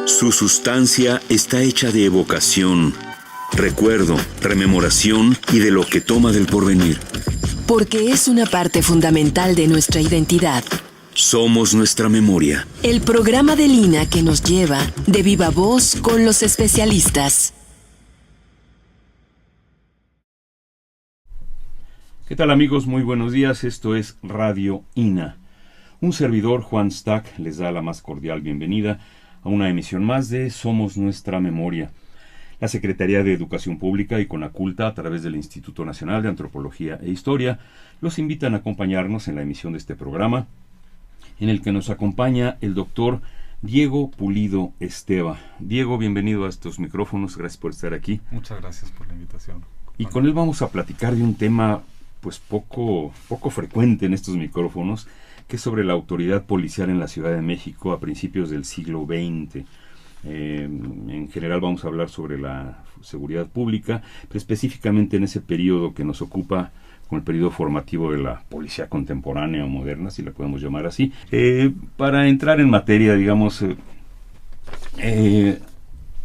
Su sustancia está hecha de evocación, recuerdo, rememoración y de lo que toma del porvenir. Porque es una parte fundamental de nuestra identidad. Somos nuestra memoria. El programa de Lina que nos lleva de viva voz con los especialistas. ¿Qué tal, amigos? Muy buenos días. Esto es Radio INA. Un servidor, Juan Stack, les da la más cordial bienvenida a una emisión más de Somos Nuestra Memoria. La Secretaría de Educación Pública y Conaculta, a través del Instituto Nacional de Antropología e Historia, los invitan a acompañarnos en la emisión de este programa, en el que nos acompaña el doctor Diego Pulido Esteva. Diego, bienvenido a estos micrófonos, gracias por estar aquí. Muchas gracias por la invitación. Y con él vamos a platicar de un tema pues poco frecuente en estos micrófonos, que es sobre la autoridad policial en la Ciudad de México a principios del siglo XX. En general vamos a hablar sobre la seguridad pública, pero específicamente en ese periodo que nos ocupa, con el periodo formativo de la policía contemporánea o moderna, si la podemos llamar así. Para entrar en materia, digamos,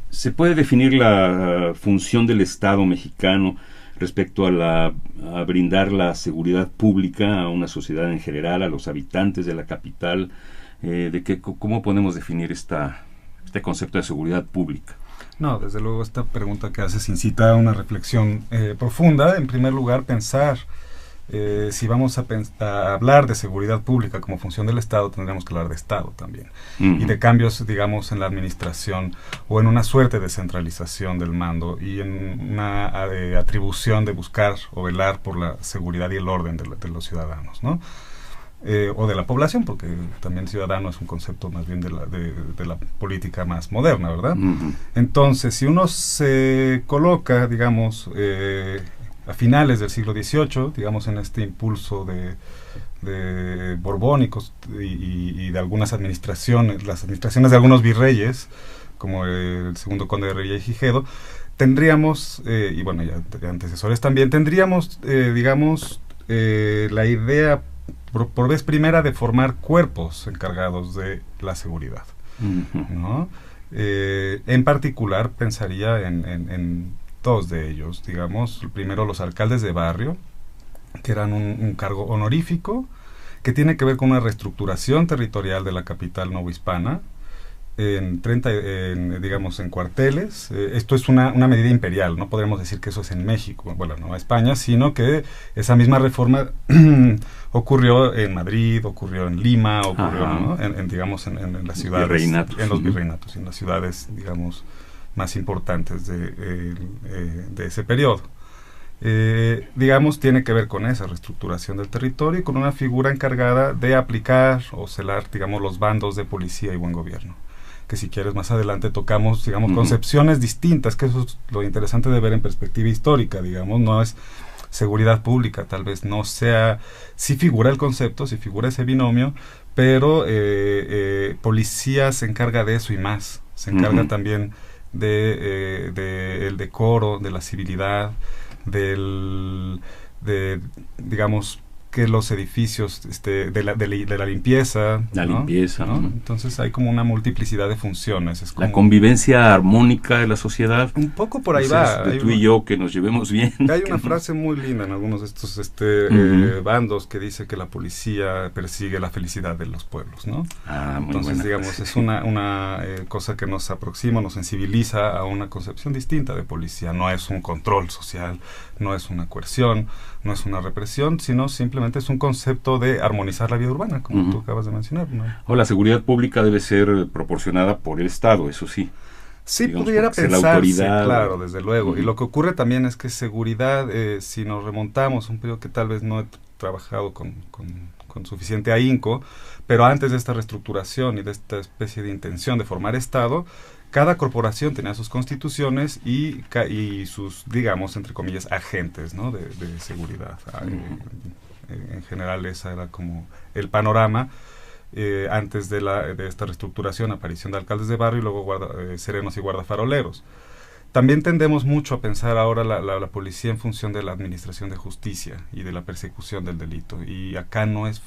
se puede definir la función del Estado mexicano respecto a brindar la seguridad pública a una sociedad en general, a los habitantes de la capital. ¿Cómo podemos definir este concepto de seguridad pública? No, desde luego esta pregunta que haces incita a una reflexión profunda. En primer lugar, pensar si vamos a hablar de seguridad pública como función del Estado, tendríamos que hablar de Estado también. Y de cambios, digamos, en la administración o en una suerte de centralización del mando y en una atribución de buscar o velar por la seguridad y el orden de los ciudadanos, ¿no? O de la población, porque también ciudadano es un concepto más bien de la política más moderna, ¿verdad? Entonces, si uno se coloca, digamos, a finales del siglo XVIII, digamos, en este impulso de borbónicos y de algunas administraciones, las administraciones de algunos virreyes, como el segundo conde de Revillagigedo, tendríamos, y bueno, ya antecesores también, tendríamos, digamos, la idea por vez primera de formar cuerpos encargados de la seguridad, ¿no? En particular pensaría en dos de ellos, digamos. Primero, los alcaldes de barrio, que eran un cargo honorífico que tiene que ver con una reestructuración territorial de la capital novohispana digamos, en cuarteles. Esto es una medida imperial, no podemos decir que eso es en México, bueno, no España, sino que esa misma reforma ocurrió en Madrid, ocurrió en Lima, ocurrió, ¿no? digamos, en las ciudades, en los virreinatos, en las ciudades, digamos, más importantes de ese periodo. Digamos, tiene que ver con esa reestructuración del territorio y con una figura encargada de aplicar o celar, digamos, los bandos de policía y buen gobierno, que si quieres más adelante tocamos, digamos, concepciones distintas, que eso es lo interesante de ver en perspectiva histórica, digamos. No es seguridad pública, tal vez no sea, sí figura el concepto, sí figura ese binomio, pero policía se encarga de eso y más, se encarga también de el decoro, de la civilidad, digamos, que los edificios, de la limpieza. La limpieza, ¿no? Entonces hay como una multiplicidad de funciones. Es como la convivencia armónica de la sociedad. Un poco por ahí va. De tú y yo, que nos llevemos bien. Hay una frase muy linda en algunos de estos bandos que dice que la policía persigue la felicidad de los pueblos, ¿no? Entonces, digamos, frase. Es una cosa que nos aproxima, nos sensibiliza a una concepción distinta de policía. No es un control social, no es una coerción, no es una represión, sino simplemente es un concepto de armonizar la vida urbana, como tú acabas de mencionar, ¿no? O la seguridad pública debe ser proporcionada por el Estado, eso sí. Sí, digamos, pudiera pensarse, la autoridad, claro, desde luego. Y lo que ocurre también es que seguridad, si nos remontamos a un periodo que tal vez no he trabajado con suficiente ahínco, pero antes de esta reestructuración y de esta especie de intención de formar Estado, cada corporación tenía sus constituciones y sus, digamos, entre comillas, agentes, ¿no? de seguridad. En general esa era como el panorama antes de esta reestructuración, aparición de alcaldes de barrio y luego serenos y guardafaroleros. También tendemos mucho a pensar ahora la policía en función de la administración de justicia y de la persecución del delito. Y acá no es,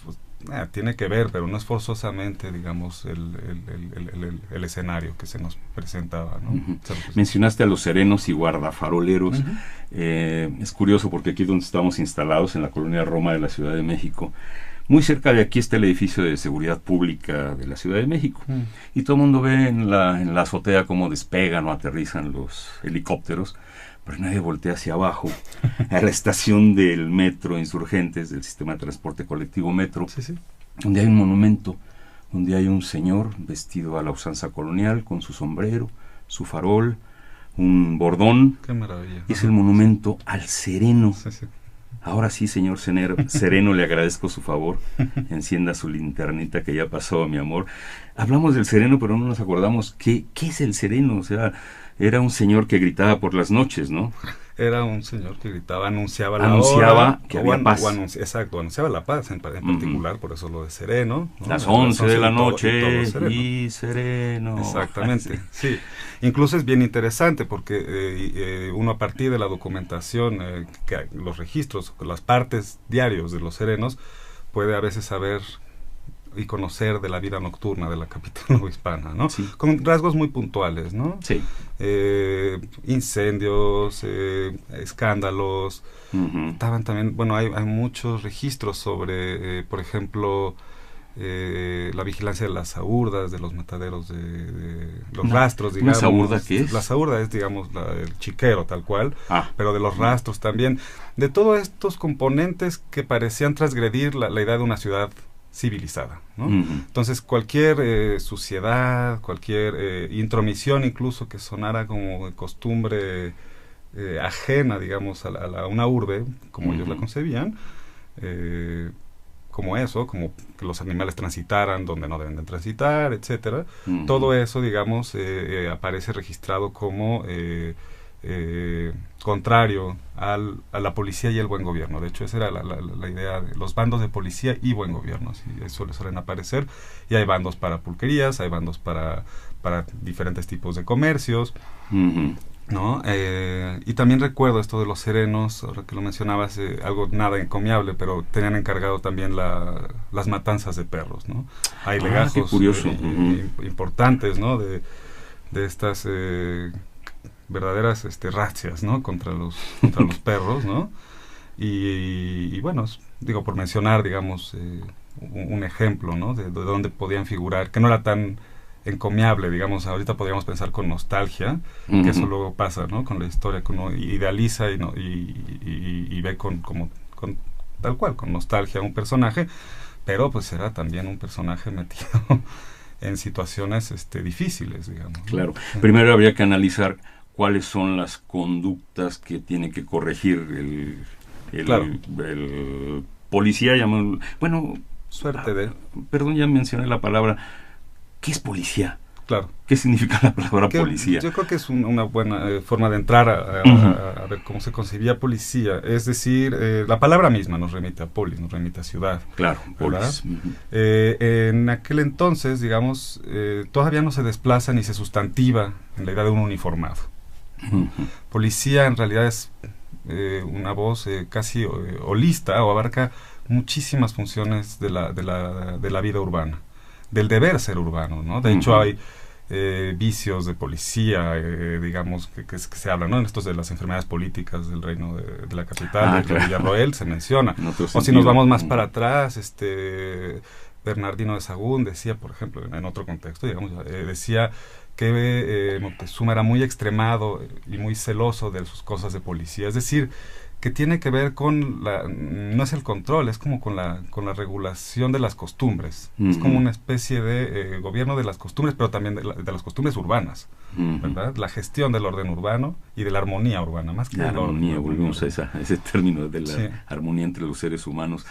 tiene que ver, pero no es forzosamente, digamos, el escenario que se nos presentaba, ¿no? Uh-huh. Mencionaste a los serenos y guardafaroleros. Uh-huh. Es curioso porque aquí donde estamos instalados, en la colonia Roma de la Ciudad de México, muy cerca de aquí está el edificio de seguridad pública de la Ciudad de México. Y todo el mundo ve en la azotea cómo despegan o aterrizan los helicópteros, pero nadie voltea hacia abajo, a la estación del metro Insurgentes, del sistema de transporte colectivo Metro, sí. Donde hay un monumento, donde hay un señor vestido a la usanza colonial, con su sombrero, su farol, un bordón. ¡Qué maravilla! Y es el monumento al sereno. Sí. Ahora sí, señor Sereno, le agradezco su favor. Encienda su linternita que ya pasó, mi amor. Hablamos del sereno, pero no nos acordamos qué es el sereno. O sea, era un señor que gritaba por las noches, ¿no? Era un señor que gritaba, anunciaba la hora, que había paz. Exacto, anunciaba la paz en particular, por eso lo de sereno, ¿no? Las 11 de la noche y sereno. Exactamente, sí. Incluso es bien interesante porque uno a partir de la documentación, los registros, las partes diarios de los serenos, puede a veces saber y conocer de la vida nocturna de la capital hispana, ¿no? Sí. Con rasgos muy puntuales, ¿no? Sí. Incendios, escándalos. Uh-huh. Estaban también, bueno, hay muchos registros sobre, por ejemplo, la vigilancia de las saurdas, de los mataderos, de los rastros, digamos. ¿Una saurda qué es? La saurda es, digamos, el chiquero tal cual, pero de los rastros también. De todos estos componentes que parecían transgredir la idea de una ciudad civilizada, ¿no? Uh-huh. Entonces cualquier suciedad, cualquier intromisión incluso que sonara como costumbre ajena, digamos, a una urbe, como uh-huh. ellos la concebían, como eso, como que los animales transitaran donde no deben de transitar, etcétera. Uh-huh. Todo eso, digamos, aparece registrado como contrario a la policía y el buen gobierno. De hecho, esa era la idea de los bandos de policía y buen gobierno. Así, eso les suelen aparecer. Y hay bandos para pulquerías, hay bandos para diferentes tipos de comercios. Uh-huh. ¿No? Y también recuerdo esto de los serenos, ahora que lo mencionabas, algo nada encomiable, pero tenían encargado también las matanzas de perros, ¿no? Hay legajos importantes, ¿no? De estas verdaderas razias, ¿no? contra los perros, ¿no? Y bueno, digo, por mencionar, digamos, un ejemplo, ¿no? de dónde podían figurar, que no era tan encomiable, digamos. Ahorita podríamos pensar con nostalgia, uh-huh. que eso luego pasa, ¿no? Con la historia que uno idealiza y ve con tal cual, con nostalgia un personaje, pero pues era también un personaje metido en situaciones difíciles, digamos, ¿no? Claro. Primero habría que analizar cuáles son las conductas que tiene que corregir el policía, bueno, perdón, ya mencioné la palabra. ¿Qué es policía? Claro. ¿Qué significa la palabra policía? Yo creo que es una buena forma de entrar a ver cómo se concebía policía. Es decir, la palabra misma nos remite a polis, nos remite a ciudad. Claro, polis. Uh-huh. En aquel entonces, digamos, todavía no se desplaza ni se sustantiva en la idea de un uniformado. Uh-huh. Policía en realidad es una voz casi holista, o abarca muchísimas funciones de la vida urbana, del deber ser urbano, ¿no? De uh-huh. hecho hay vicios de policía, digamos, que se habla, ¿no? En estos de las enfermedades políticas del reino de la capital, de Villarroel, se menciona. O si nos vamos más para atrás, Bernardino de Sahagún decía, por ejemplo, en otro contexto, digamos, decía que Moctezuma era muy extremado y muy celoso de sus cosas de policía. Es decir, que tiene que ver con no es el control, es como con la regulación de las costumbres. Uh-huh. Es como una especie de gobierno de las costumbres, pero también de las costumbres urbanas, uh-huh. ¿verdad? La gestión del orden urbano y de la armonía urbana, más que la el armonía, volvemos a ese término de la armonía entre los seres humanos,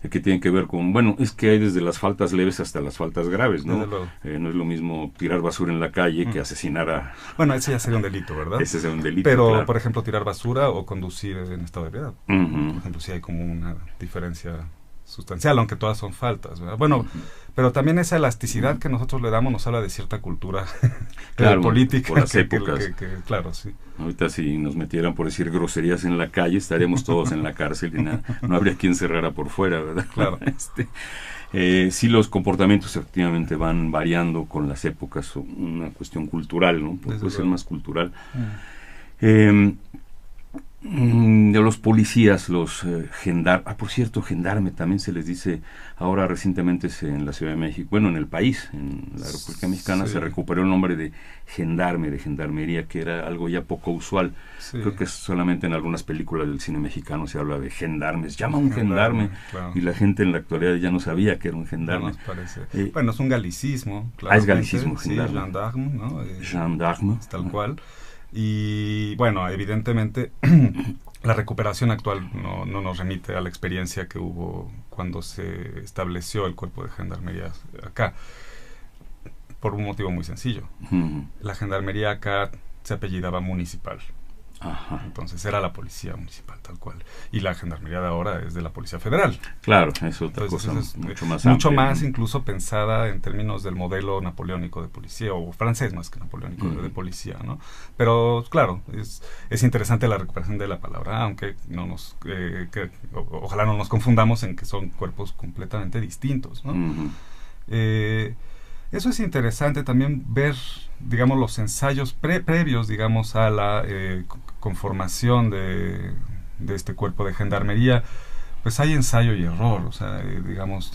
que tiene que ver con, bueno, es que hay desde las faltas leves hasta las faltas graves, ¿no? No es lo mismo tirar basura en la calle que asesinar a... Bueno, ese ya sería un delito, ¿verdad? Ese sería un delito, pero, claro. Por ejemplo, tirar basura o conducir en estado de ebriedad. Uh-huh. Por ejemplo, si hay como una diferencia sustancial, aunque todas son faltas, ¿verdad? Bueno, pero también esa elasticidad que nosotros le damos nos habla de cierta cultura claro, política. por las épocas. Claro, sí. Ahorita si nos metieran por decir groserías en la calle, estaríamos todos en la cárcel y no habría quien cerrara por fuera, ¿verdad? Claro. Sí, los comportamientos efectivamente van variando con las épocas, una cuestión cultural, ¿no? Puede ser más cultural. De los policías, los gendarmes, por cierto, gendarme también se les dice, ahora recientemente en la Ciudad de México, bueno, en el país, en la República Mexicana, se recuperó el nombre de gendarme, de gendarmería, que era algo ya poco usual. Creo que solamente en algunas películas del cine mexicano se habla de gendarmes, llama un gendarme, claro. Y la gente en la actualidad ya no sabía que era un gendarme. Bueno, es un galicismo, es galicismo, gendarme. Sí, gendarme, ¿no? Gendarme. Tal cual. Y bueno, evidentemente la recuperación actual no nos remite a la experiencia que hubo cuando se estableció el cuerpo de gendarmería acá, por un motivo muy sencillo. La gendarmería acá se apellidaba municipal. Ajá. Entonces era la policía municipal tal cual, y la gendarmería de ahora es de la Policía Federal. Claro, es otra cosa es mucho más incluso pensada en términos del modelo napoleónico de policía, o francés más que napoleónico de policía, ¿no? Pero claro, es interesante la recuperación de la palabra, aunque no nos ojalá no nos confundamos en que son cuerpos completamente distintos, ¿no? Eso es interesante también ver, digamos, los ensayos previos, digamos, a la conformación de este cuerpo de gendarmería. Pues hay ensayo y error, o sea, digamos,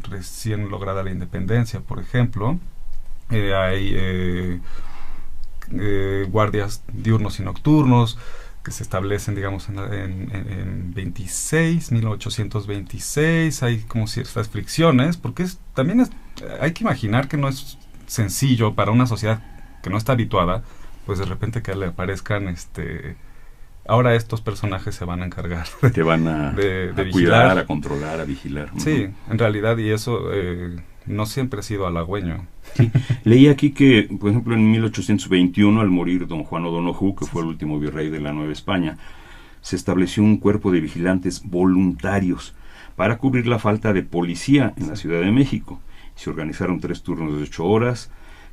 recién lograda la independencia, por ejemplo, hay guardias diurnos y nocturnos que se establecen, digamos, en 1826, hay como ciertas fricciones, porque hay que imaginar que no es sencillo para una sociedad que no está habituada, pues de repente que le aparezcan ahora estos personajes se van a encargar te van a cuidar, a controlar, a vigilar. Sí, en realidad, y eso no siempre ha sido halagüeño. Sí. Leí aquí que, por ejemplo, en 1821, al morir don Juan O'Donoghue, que fue el último virrey de la Nueva España, se estableció un cuerpo de vigilantes voluntarios para cubrir la falta de policía en la Ciudad de México. Se organizaron 3 turnos de 8 horas,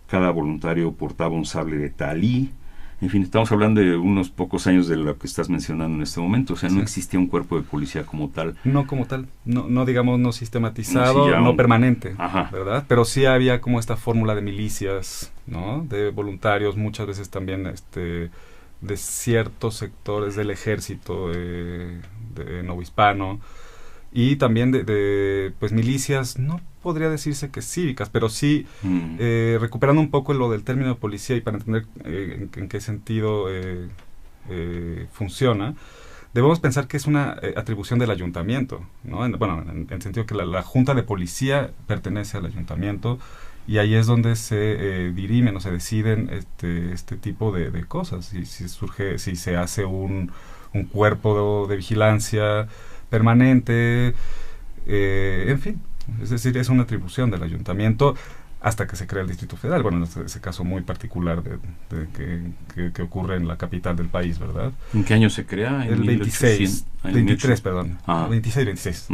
cada voluntario portaba un sable de talí. En fin, estamos hablando de unos pocos años de lo que estás mencionando en este momento. O sea, no existía un cuerpo de policía como tal. No como tal, no digamos, no sistematizado, no permanente, ¿verdad? Pero sí había como esta fórmula de milicias, ¿no? De voluntarios, muchas veces también de ciertos sectores del ejército de novohispano, y también de pues milicias, no podría decirse que cívicas, pero sí recuperando un poco lo del término de policía y para entender en qué sentido funciona, debemos pensar que es una atribución del ayuntamiento, ¿no? En el sentido que la Junta de Policía pertenece al ayuntamiento, y ahí es donde se dirimen o se deciden este tipo de cosas, si se hace un cuerpo de vigilancia permanente, en fin, es decir, es una atribución del ayuntamiento hasta que se crea el Distrito Federal. Bueno, en ese caso muy particular que ocurre en la capital del país, ¿verdad? ¿En qué año se crea? El 23, perdón. 26.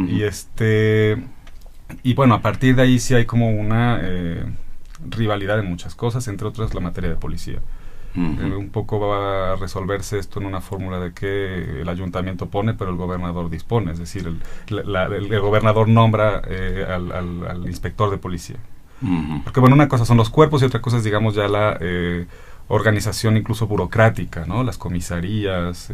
Y bueno, a partir de ahí sí hay como una rivalidad en muchas cosas, entre otras la materia de policía. Un poco va a resolverse esto en una fórmula de que el ayuntamiento pone, pero el gobernador dispone, es decir, el gobernador nombra al inspector de policía. Porque bueno, una cosa son los cuerpos y otra cosa es, digamos, ya la organización incluso burocrática, ¿no? Las comisarías,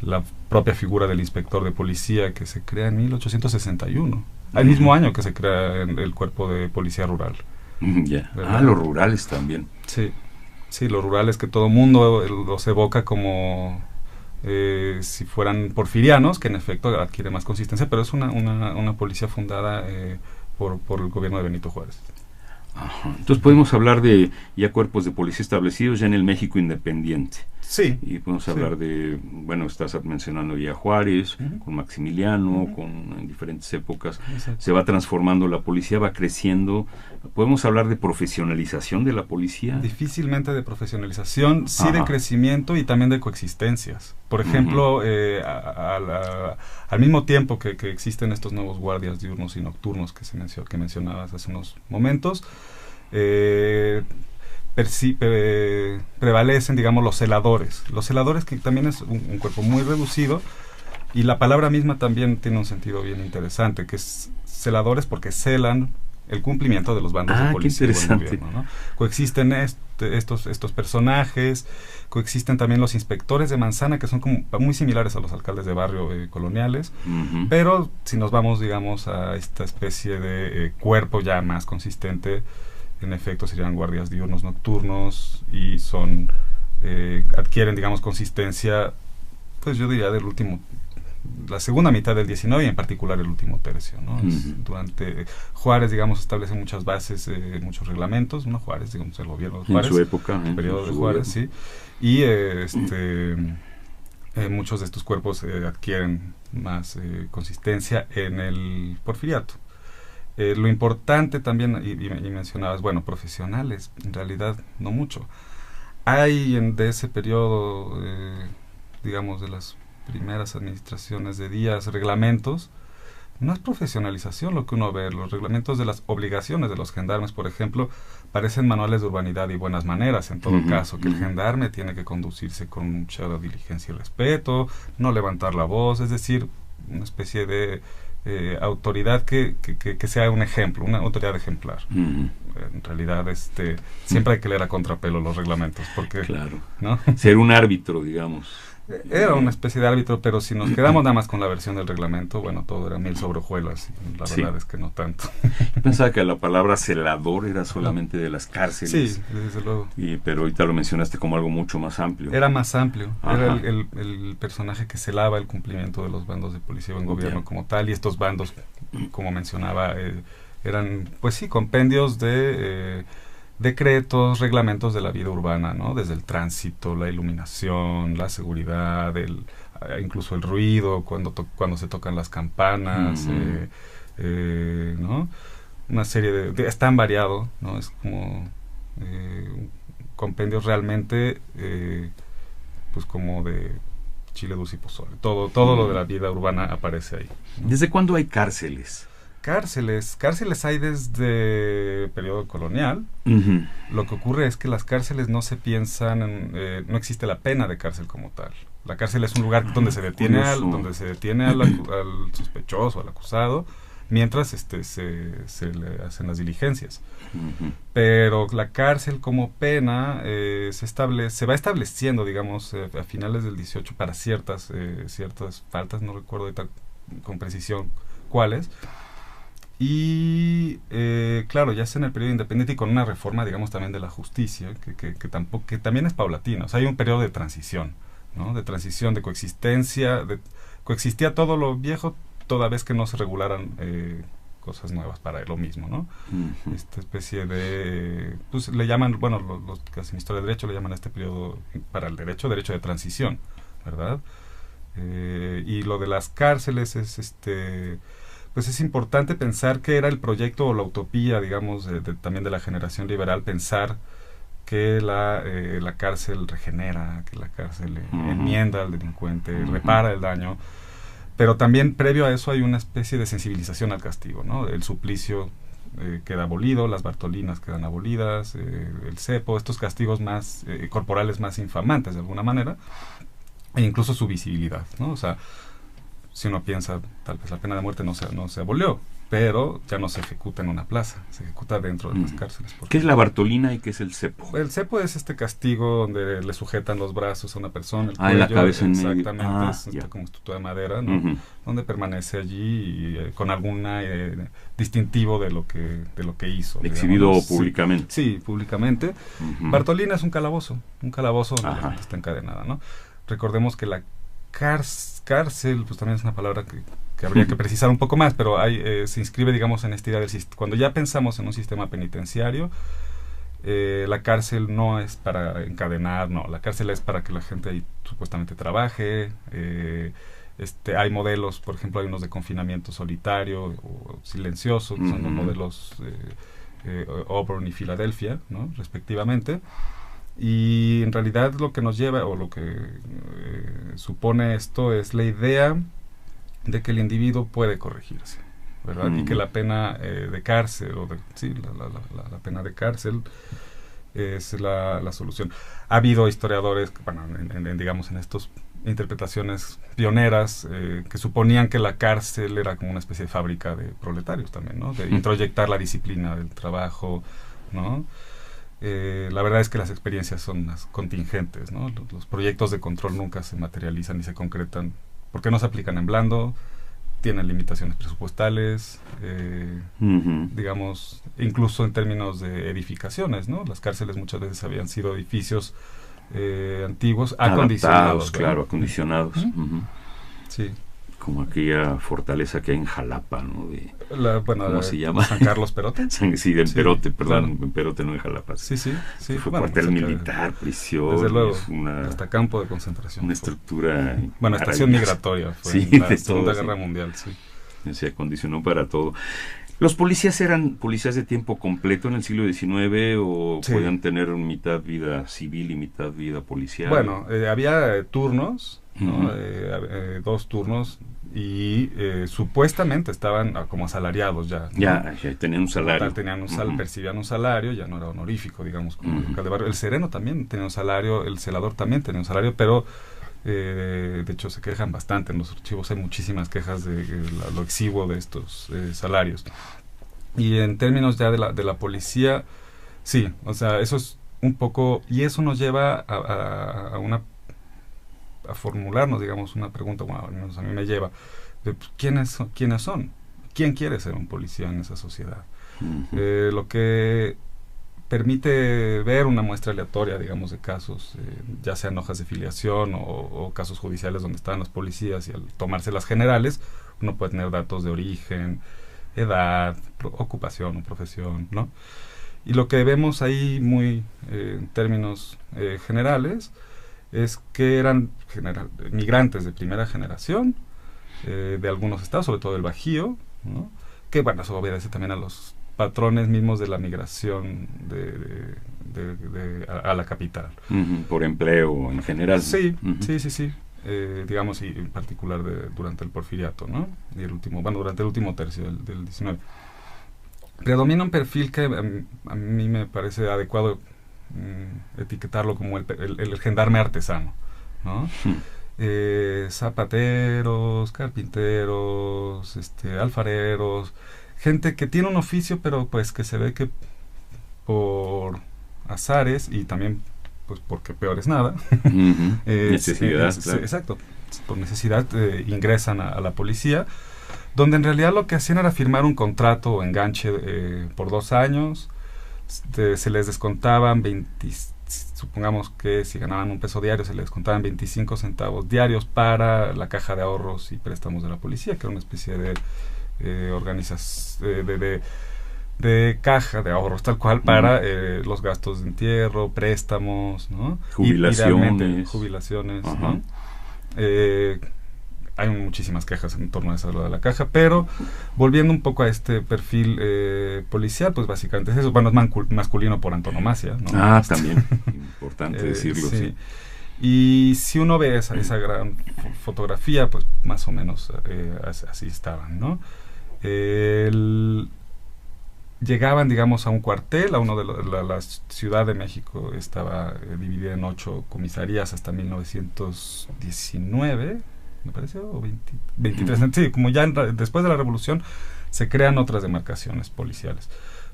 la propia figura del inspector de policía, que se crea en 1861, al mismo año que se crea el cuerpo de policía rural. Los rurales también. Sí, los rurales que todo mundo los evoca como si fueran porfirianos, que en efecto adquiere más consistencia, pero es una policía fundada por el gobierno de Benito Juárez. Entonces podemos hablar de ya cuerpos de policía establecidos ya en el México independiente. Sí. Y podemos Sí. hablar de, bueno, estás mencionando ya Juárez, Ujú. con Maximiliano, Ujú. en diferentes épocas. Exacto. Se va transformando la policía, va creciendo. ¿Podemos hablar de profesionalización de la policía? Difícilmente de profesionalización, sí de Ajá. crecimiento y también de coexistencias. Por ejemplo, al mismo tiempo que existen estos nuevos guardias diurnos y nocturnos que mencionabas hace unos momentos, prevalecen, digamos, los celadores. Los celadores, que también es un cuerpo muy reducido, y la palabra misma también tiene un sentido bien interesante, que es celadores porque celan el cumplimiento de los bandos de policía y buen interesante. gobierno, ¿no? Coexisten estos personajes, coexisten también los inspectores de manzana, que son como muy similares a los alcaldes de barrio coloniales, Ujú. pero si nos vamos, digamos, a esta especie de cuerpo ya más consistente, en efecto serían guardias diurnos nocturnos, y adquieren, digamos, consistencia, pues yo diría la segunda mitad del 19 y en particular el último tercio, ¿no? Durante Juárez, digamos, establece muchas bases, muchos reglamentos, ¿no? Juárez, digamos, el gobierno de Juárez. En su época. El periodo de Juárez, sí. Y muchos de estos cuerpos adquieren más consistencia en el porfiriato. Lo importante también, y mencionabas, bueno, profesionales, en realidad no mucho. Hay de ese periodo, digamos, de las primeras administraciones de Díaz, reglamentos. No es profesionalización lo que uno ve. Los reglamentos de las obligaciones de los gendarmes, por ejemplo, parecen manuales de urbanidad y buenas maneras, en todo caso, que el gendarme tiene que conducirse con mucha diligencia y respeto, no levantar la voz, es decir, una especie de autoridad que sea un ejemplo, una autoridad ejemplar. En realidad, siempre hay que leer a contrapelo los reglamentos, porque, claro, ¿no? Ser un árbitro, digamos. Era una especie de árbitro, pero si nos quedamos nada más con la versión del reglamento, bueno, todo era miel sobre hojuelas, y la verdad es que no tanto. Yo pensaba que la palabra celador era solamente de las cárceles. Sí, desde luego. Pero ahorita lo mencionaste como algo mucho más amplio. Era más amplio. Ajá. Era el personaje que celaba el cumplimiento de los bandos de policía y buen gobierno como tal, y estos bandos, como mencionaba, eran, pues sí, compendios de decretos, reglamentos de la vida urbana, ¿no? Desde el tránsito, la iluminación, la seguridad, incluso el ruido, cuando se tocan las campanas, ¿no? Una serie es tan variado, ¿no? Es como compendios realmente, pues como de chile dulce y pozole. Todo lo de la vida urbana aparece ahí, ¿no? ¿Desde cuándo hay cárceles? Cárceles hay desde el periodo colonial. Lo que ocurre es que las cárceles no se piensan, no existe la pena de cárcel como tal. La cárcel es un lugar donde se detiene al sospechoso, al acusado, mientras se le hacen las diligencias. Pero la cárcel como pena se va estableciendo, digamos, a finales del 18 para ciertas faltas, no recuerdo ahorita con precisión cuáles. Y claro, ya sea en el periodo independiente y con una reforma, digamos, también de la justicia, que también es paulatina. O sea, hay un periodo de transición, ¿no? De transición, de coexistencia, coexistía todo lo viejo, toda vez que no se regularan cosas nuevas para lo mismo, ¿no? Esta especie de, pues le llaman, bueno, los que hacen historia de derecho le llaman a este periodo para el derecho de transición, ¿verdad? Y lo de las cárceles es pues es importante pensar que era el proyecto o la utopía, digamos, también de la generación liberal, pensar que la cárcel regenera, que la cárcel enmienda al delincuente, repara el daño, pero también previo a eso hay una especie de sensibilización al castigo, ¿no? El suplicio queda abolido, las bartolinas quedan abolidas, el cepo, estos castigos más corporales más infamantes de alguna manera, e incluso su visibilidad, ¿no? O sea, si uno piensa, tal vez la pena de muerte no se abolió, pero ya no se ejecuta en una plaza, se ejecuta dentro de las cárceles. ¿Qué es la bartolina y qué es el cepo? El cepo es este castigo donde le sujetan los brazos a una persona, el cuello, en la cabeza en medio. Exactamente, es como estructura de madera, ¿no? Donde permanece allí con algún distintivo de lo que hizo. Exhibido digamos, públicamente. Sí, públicamente. Bartolina es un calabozo donde la gente está encadenada, ¿no? Recordemos que la cárcel, pues también es una palabra que habría que precisar un poco más, pero se inscribe, digamos, en esta idea del sistema. Cuando ya pensamos en un sistema penitenciario, La cárcel no es para encadenar, no, la cárcel es para que la gente ahí supuestamente trabaje. Hay modelos, por ejemplo, hay unos de confinamiento solitario o silencioso, que son los modelos Auburn y Filadelfia, ¿no? Respectivamente. Y en realidad lo que nos lleva, o lo que supone esto, es la idea de que el individuo puede corregirse, ¿verdad? Y que la pena de cárcel, la pena de cárcel es la solución. Ha habido historiadores, bueno, digamos, en estas interpretaciones pioneras que suponían que la cárcel era como una especie de fábrica de proletarios también, ¿no? De introyectar la disciplina del trabajo, ¿no? La verdad es que las experiencias son más contingentes, ¿no? Los proyectos de control nunca se materializan ni se concretan porque no se aplican en blando, tienen limitaciones presupuestales, digamos, incluso en términos de edificaciones, ¿no? Las cárceles muchas veces habían sido edificios antiguos, acondicionados. Claro, acondicionados. Sí. Como aquella fortaleza que hay en Jalapa, ¿no? ¿Cómo se llama? San Carlos Perote. Sí, en Perote, perdón, claro. En Perote, no en Jalapa. Sí. Fue cuartel militar, prisión. Desde luego, hasta campo de concentración. Una estructura... estación migratoria fue en la Segunda Guerra Mundial, sí. Se acondicionó para todo. ¿Los policías eran policías de tiempo completo en el siglo XIX o podían tener mitad vida civil y mitad vida policial? Bueno, había turnos, ¿no? 2 turnos y supuestamente estaban como asalariados ya, ¿no? Ya tenían un salario. Percibían un salario, ya no era honorífico, digamos, como el de barrio. El sereno también tenía un salario, el celador también tenía un salario, pero de hecho se quejan bastante. En los archivos hay muchísimas quejas de lo exiguo de estos salarios. Y en términos ya de la policía, sí, o sea, eso es un poco, y eso nos lleva a formularnos, digamos, una pregunta, bueno, al menos a mí me lleva, de ¿quiénes son? ¿Quién quiere ser un policía en esa sociedad? Lo que permite ver una muestra aleatoria, digamos, de casos, ya sean hojas de filiación o casos judiciales donde estaban los policías, y al tomarse las generales, uno puede tener datos de origen, edad, ocupación o profesión, ¿no? Y lo que vemos ahí muy en términos generales es que eran migrantes de primera generación de algunos estados, sobre todo del Bajío, ¿no? Que bueno, eso obedece también a los patrones mismos de la migración a la capital. Por empleo en general. Sí. Digamos, y en particular durante el Porfiriato, ¿no? Y durante el último tercio del 19. Predomina un perfil que a mí me parece adecuado etiquetarlo como el gendarme artesano, ¿no? Zapateros, carpinteros, alfareros, gente que tiene un oficio, pero pues que se ve que por azares y también pues porque peor es nada. Necesidad. Claro. Exacto. Por necesidad ingresan a la policía, donde en realidad lo que hacían era firmar un contrato o enganche por 2 años. Se les descontaban supongamos que si ganaban $1 diario, se les descontaban 25 centavos diarios para la caja de ahorros y préstamos de la policía, que era una especie de organización, de caja de ahorros, tal cual, para los gastos de entierro, préstamos, ¿no? Jubilaciones, ¿no? Hay muchísimas quejas en torno a esa de la caja, pero volviendo un poco a este perfil policial, pues básicamente es eso. Bueno, es masculino por antonomasia, ¿no? También, importante decirlo, sí. Y si uno ve esa gran fotografía, pues más o menos así estaban, ¿no? Llegaban, digamos, a un cuartel, a uno de la Ciudad de México estaba dividida en 8 comisarías hasta 1919, me parece, o 23, sí, como ya después de la Revolución se crean otras demarcaciones policiales,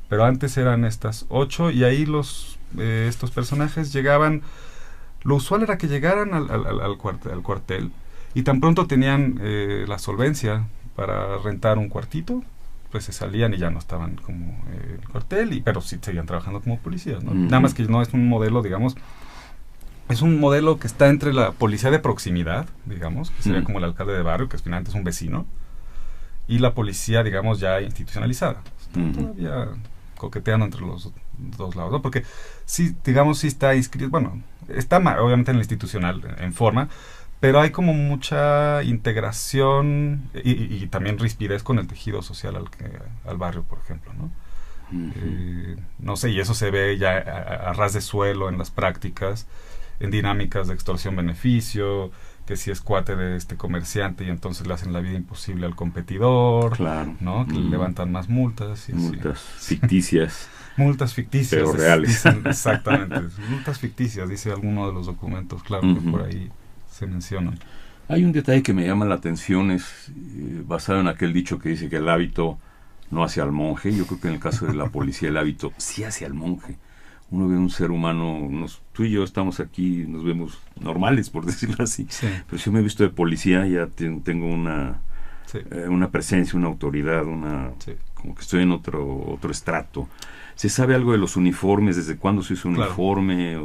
pero antes eran estas 8, y ahí estos personajes llegaban, lo usual era que llegaran al cuartel, y tan pronto tenían la solvencia para rentar un cuartito, pues se salían y ya no estaban como en el cuartel, pero sí seguían trabajando como policías, ¿no? Nada más que no es un modelo, digamos, es un modelo que está entre la policía de proximidad, digamos, que sería como el alcalde de barrio, que finalmente es un vecino, y la policía, digamos, ya institucionalizada. Todavía coqueteando entre los dos lados, ¿no? Porque sí, digamos, sí está inscrito, bueno, está obviamente en el institucional, en forma, pero hay como mucha integración y también rispidez con el tejido social al barrio, por ejemplo, ¿no? No sé, y eso se ve ya a ras de suelo en las prácticas, en dinámicas de extorsión-beneficio, que si es cuate de este comerciante y entonces le hacen la vida imposible al competidor, claro, ¿no? Que le levantan más multas. Y multas ficticias. Multas ficticias. Pero reales. Dicen, exactamente. Multas ficticias, dice alguno de los documentos, claro, que por ahí se mencionan. Hay un detalle que me llama la atención, es basado en aquel dicho que dice que el hábito no hace al monje. Yo creo que en el caso de la policía el hábito sí hace al monje. Uno ve un ser humano, tú y yo estamos aquí, nos vemos normales, por decirlo así. Sí. Pero si yo me he visto de policía, ya tengo una presencia, una autoridad, como que estoy en otro estrato. ¿Se sabe algo de los uniformes? ¿Desde cuándo se hizo un uniforme?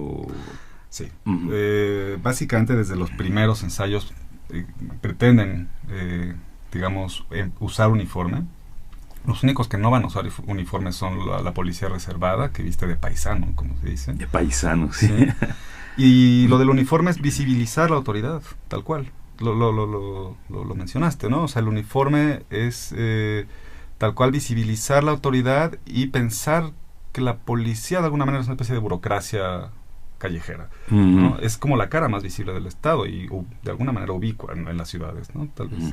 Sí. Básicamente desde los primeros ensayos pretenden, digamos, usar uniforme. Los únicos que no van a usar uniformes son la policía reservada, que viste de paisano, como se dice. De paisano, sí. Y lo del uniforme es visibilizar la autoridad, tal cual. Lo mencionaste, ¿no? O sea, el uniforme es tal cual visibilizar la autoridad y pensar que la policía de alguna manera es una especie de burocracia callejera, ¿no? Es como la cara más visible del Estado y de alguna manera ubicua en las ciudades, ¿no? Tal vez.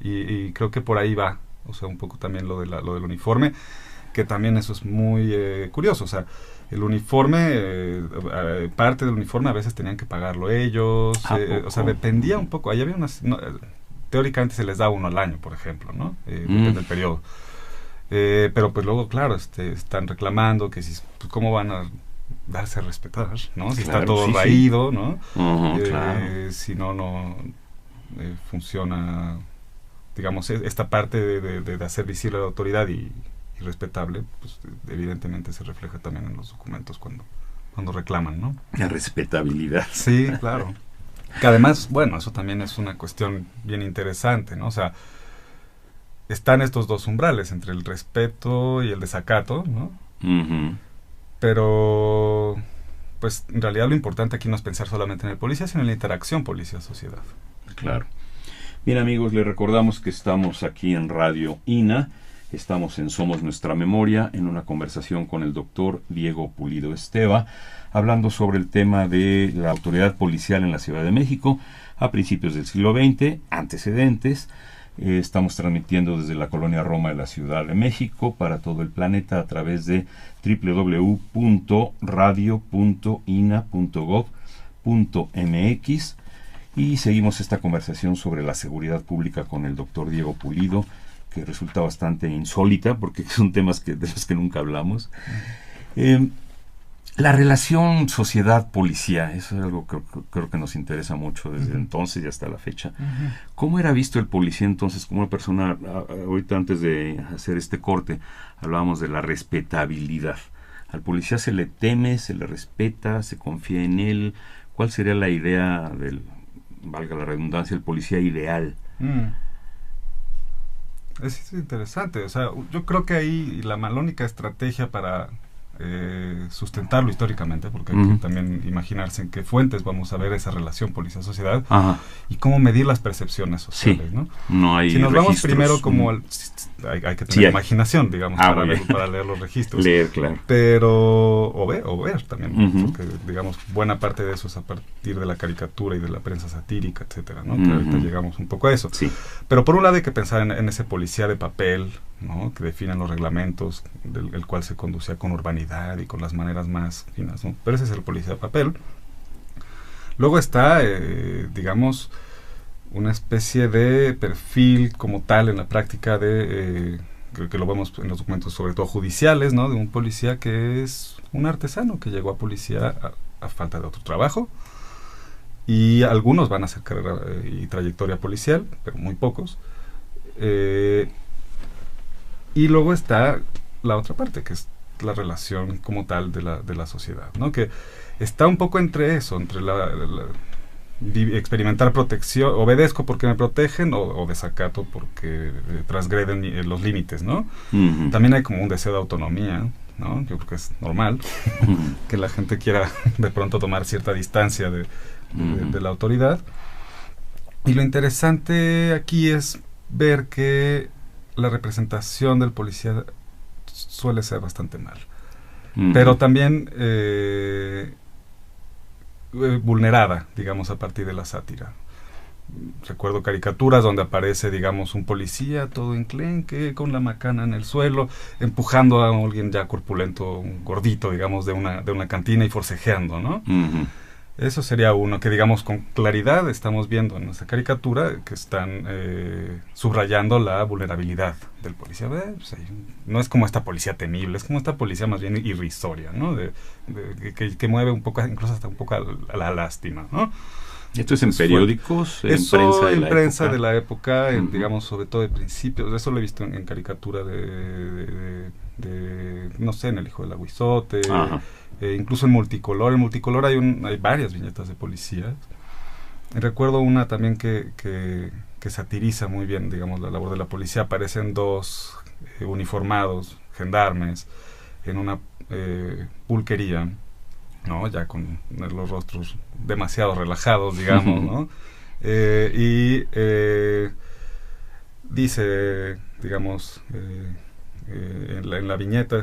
Y creo que por ahí va. O sea, un poco también lo del uniforme, que también eso es muy curioso. O sea, el uniforme, parte del uniforme a veces tenían que pagarlo ellos. O sea, dependía un poco. Ahí había teóricamente se les da uno al año, por ejemplo, ¿no? Depende del periodo. Pero pues luego, claro, están reclamando que si, pues, ¿cómo van a darse a respetar, ¿no? Si está todo raído, ¿no? Claro. Si no funciona, digamos, esta parte de hacer visible la autoridad y respetable, pues evidentemente se refleja también en los documentos cuando reclaman, ¿no? La respetabilidad. Sí, claro. Que además, bueno, eso también es una cuestión bien interesante, ¿no? O sea, están estos dos umbrales entre el respeto y el desacato, ¿no? Pero, pues, en realidad lo importante aquí no es pensar solamente en el policía, sino en la interacción policía-sociedad. Claro. Bien, amigos, les recordamos que estamos aquí en Radio INA, estamos en Somos Nuestra Memoria, en una conversación con el doctor Diego Pulido Esteva, hablando sobre el tema de la autoridad policial en la Ciudad de México a principios del siglo XX, antecedentes. Estamos transmitiendo desde la Colonia Roma de la Ciudad de México para todo el planeta a través de www.radio.ina.gov.mx. Y seguimos esta conversación sobre la seguridad pública con el doctor Diego Pulido, que resulta bastante insólita porque son temas de los que nunca hablamos. La relación sociedad-policía, eso es algo que creo que nos interesa mucho desde entonces y hasta la fecha. ¿Cómo era visto el policía entonces como una persona? Ahorita antes de hacer este corte hablábamos de la respetabilidad. ¿Al policía se le teme, se le respeta, se confía en él? ¿Cuál sería la idea del, valga la redundancia, el policía ideal? Es interesante. O sea, yo creo que ahí la única estrategia para sustentarlo históricamente, porque hay que también imaginarse en qué fuentes vamos a ver esa relación policía-sociedad y cómo medir las percepciones sociales, ¿no? No hay si nos registros. vamos primero como hay que tener imaginación, digamos, para leer los registros. Leer, claro. Pero, o ver también, porque, digamos, buena parte de eso es a partir de la caricatura y de la prensa satírica, etcétera, ¿no? Que ahorita llegamos un poco a eso. Sí. Pero por un lado hay que pensar en ese policía de papel, ¿no? Que definen los reglamentos, el cual se conducía con urbanidad y con las maneras más finas, ¿no? Pero ese es el policía de papel. Luego está, digamos, una especie de perfil como tal en la práctica que lo vemos en los documentos, sobre todo judiciales, ¿no? De un policía que es un artesano que llegó a policía a falta de otro trabajo, y algunos van a hacer carrera y trayectoria policial, pero muy pocos. Y luego está la otra parte, que es la relación como tal de la sociedad, ¿no? Que está un poco entre eso, entre experimentar protección, obedezco porque me protegen, o desacato porque transgreden los límites, ¿no? También hay como un deseo de autonomía, ¿no? Yo creo que es normal que la gente quiera de pronto tomar cierta distancia de la autoridad. Y lo interesante aquí es ver que la representación del policía suele ser bastante mal. Pero también vulnerada, digamos, a partir de la sátira. Recuerdo caricaturas donde aparece, digamos, un policía todo enclenque, con la macana en el suelo, empujando a alguien ya corpulento, un gordito, digamos, de una cantina y forcejeando, ¿no? Eso sería uno que, digamos, con claridad estamos viendo en esa caricatura que están subrayando la vulnerabilidad del policía. Pues, no es como esta policía temible, es como esta policía más bien irrisoria, ¿no? Que mueve un poco, incluso hasta un poco a la lástima, ¿no? ¿Esto es en periódicos? En prensa de la época, digamos, sobre todo de principios. Eso lo he visto en caricatura de no sé, en El Hijo del Aguizote, incluso en Multicolor. En Multicolor hay varias viñetas de policías. Recuerdo una también que satiriza muy bien, digamos, la labor de la policía. Aparecen dos uniformados, gendarmes, en una pulquería, ¿no? Ya con los rostros demasiado relajados, digamos, ¿no? Dice, digamos, en la viñeta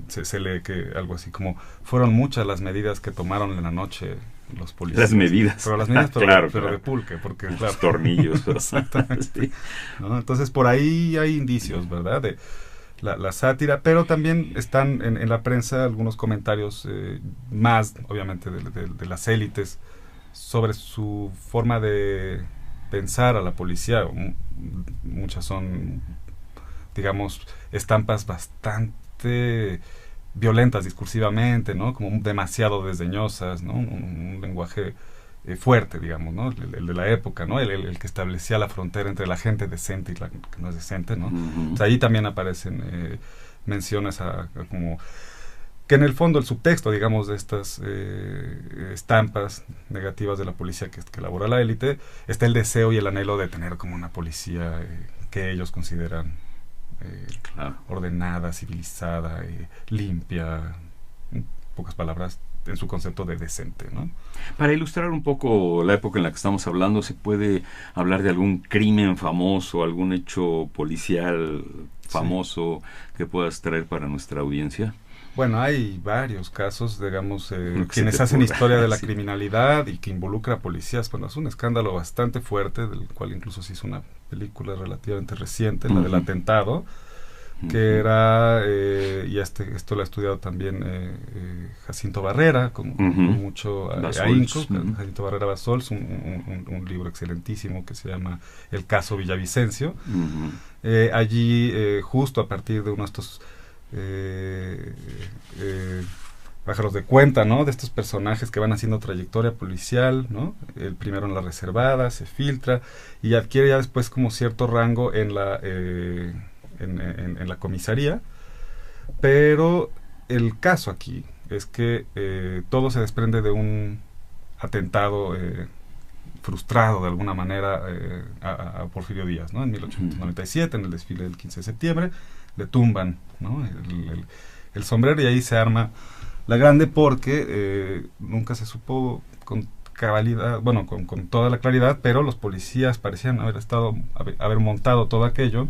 se lee que algo así como: fueron muchas las medidas que tomaron en la noche los policías. Las medidas. Pero las medidas, claro. De pulque, porque los claro, tornillos. exactamente. Sí. ¿No? Entonces por ahí hay indicios, ¿verdad? De la sátira, pero también están en la prensa algunos comentarios más, obviamente, de las élites sobre su forma de pensar a la policía. Muchas son, digamos, estampas bastante violentas discursivamente, ¿no? Como demasiado desdeñosas, ¿no? Un lenguaje fuerte, digamos, ¿no? El de la época, ¿no? El que establecía la frontera entre la gente decente y la que no es decente, ¿no? O sea, ahí también aparecen menciones a como que en el fondo el subtexto, digamos, de estas estampas negativas de la policía que elabora la élite, está el deseo y el anhelo de tener como una policía que ellos consideran ordenada, civilizada, limpia, en pocas palabras, en su concepto de decente, ¿no? Para ilustrar un poco la época en la que estamos hablando, ¿se puede hablar de algún crimen famoso, algún hecho policial famoso que puedas traer para nuestra audiencia? Bueno, hay varios casos, digamos, quienes hacen historia de la criminalidad y que involucra a policías. Bueno, es un escándalo bastante fuerte, del cual incluso se hizo una película relativamente reciente, la del atentado, que era, y esto lo ha estudiado también Jacinto Barrera, con mucho ahínco. Jacinto Barrera Basols, un libro excelentísimo que se llama El caso Villavicencio. Allí, justo a partir de uno de estos pájaros de cuenta, ¿no? De estos personajes que van haciendo trayectoria policial, ¿no? El primero en la reservada, se filtra y adquiere ya después como cierto rango en la comisaría, pero el caso aquí es que todo se desprende de un atentado frustrado de alguna manera a Porfirio Díaz, ¿no? En 1897, en el desfile del 15 de septiembre, le tumban, ¿no? el sombrero y ahí se arma la grande porque nunca se supo con cabalidad, bueno, con toda la claridad, pero los policías parecían haber montado todo aquello,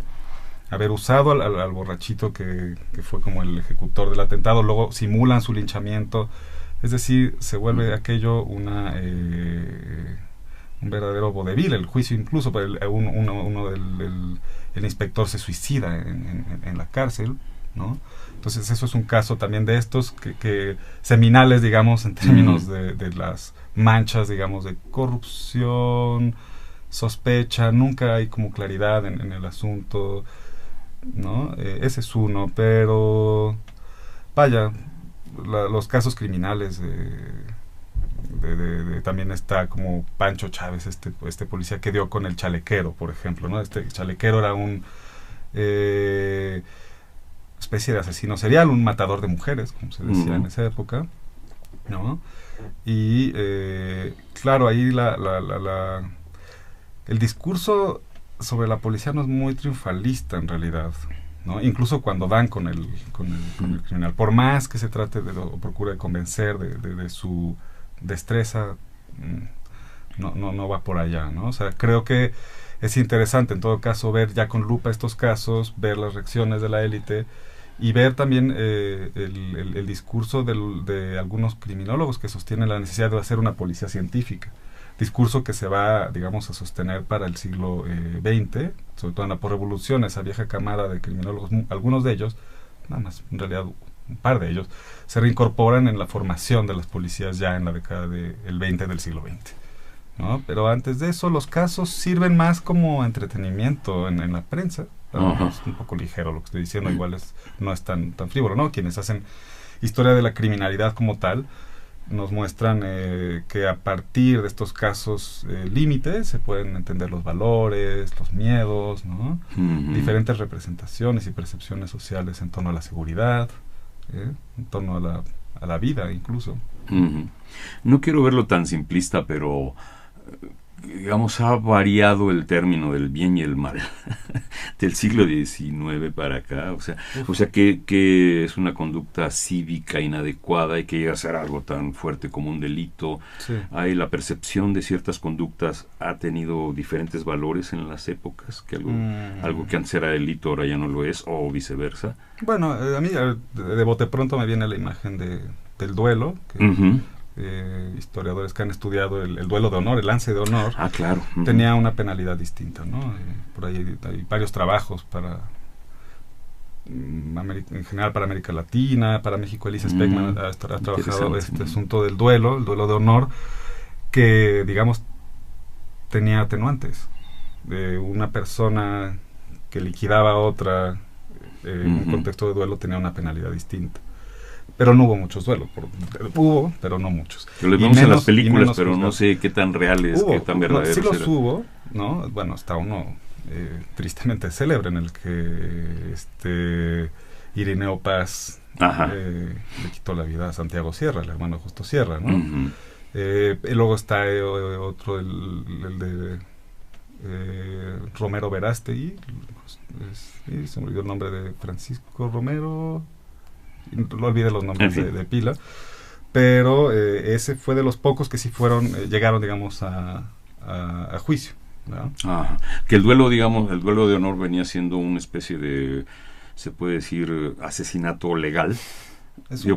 haber usado al borrachito que fue como el ejecutor del atentado, luego simulan su linchamiento, es decir, se vuelve aquello un verdadero vodevil, el juicio incluso, el inspector se suicida en la cárcel, ¿no? Entonces eso es un caso también de estos que seminales, digamos, en términos de las manchas, digamos, de corrupción, sospecha, nunca hay como claridad en el asunto, ¿no? Ese es uno, pero vaya, los casos criminales también está como Pancho Chávez, este policía que dio con el chalequero, por ejemplo, ¿no? Este chalequero era un especie de asesino serial, un matador de mujeres, como se decía en esa época, ¿no? Y claro, ahí el discurso sobre la policía no es muy triunfalista en realidad, ¿no? Incluso cuando van con el criminal, por más que se trate o procure de convencer de su destreza, no va por allá, ¿no? O sea, creo que es interesante en todo caso ver ya con lupa estos casos, ver las reacciones de la élite y ver también el discurso de algunos criminólogos que sostienen la necesidad de hacer una policía científica. Discurso que se va, digamos, a sostener para el siglo XX, sobre todo en la posrevolución, esa vieja camada de criminólogos, algunos de ellos, nada más, en realidad un par de ellos, se reincorporan en la formación de las policías ya en la década del 20 del siglo XX, ¿no? Pero antes de eso, los casos sirven más como entretenimiento en la prensa. Es un poco ligero lo que estoy diciendo, igual no es tan frívolo, ¿no? Quienes hacen historia de la criminalidad como tal, nos muestran que a partir de estos casos límites se pueden entender los valores, los miedos, ¿no? Diferentes representaciones y percepciones sociales en torno a la seguridad, en torno a la vida incluso. No quiero verlo tan simplista, pero digamos, ha variado el término del bien y el mal del siglo XIX para acá, o sea que es una conducta cívica inadecuada y que llega a ser algo tan fuerte como un delito. Sí. Hay la percepción de ciertas conductas ha tenido diferentes valores en las épocas, que algo que antes era delito ahora ya no lo es, o viceversa. Bueno, a mí de bote pronto me viene la imagen del duelo, que historiadores que han estudiado el duelo de honor, el lance de honor, claro, tenía una penalidad distinta, ¿no? Por ahí hay varios trabajos para en general para América Latina, para México. Elisa Speckman ha trabajado este asunto del duelo, el duelo de honor, que digamos tenía atenuantes de una persona que liquidaba a otra en un contexto de duelo, tenía una penalidad distinta. Pero no hubo muchos duelos. Hubo, pero no muchos. Yo les vemos en las películas, pero no sé qué tan reales, qué tan verdaderos. Sí los hubo, ¿no? Bueno, está uno tristemente célebre en el que Irineo Paz le quitó la vida a Santiago Sierra, el hermano Justo Sierra, ¿no? Y luego está otro, el de Romero Verástegui, se me olvidó el nombre de Francisco Romero, no olvidé los nombres de pila, pero ese fue de los pocos que sí llegaron, digamos, a juicio, ¿no? Que el duelo, digamos, el duelo de honor venía siendo una especie de, se puede decir, asesinato legal.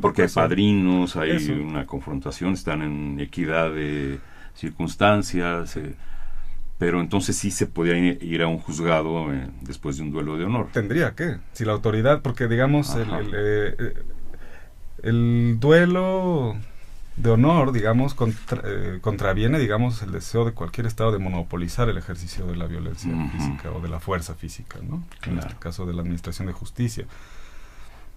Porque hay padrinos, hay una confrontación, están en equidad de circunstancias, pero entonces sí se podía ir a un juzgado después de un duelo de honor. Tendría que, si la autoridad, porque digamos el duelo de honor, digamos, contraviene, digamos, el deseo de cualquier estado de monopolizar el ejercicio de la violencia física o de la fuerza física, ¿no? Claro. En este caso de la administración de justicia.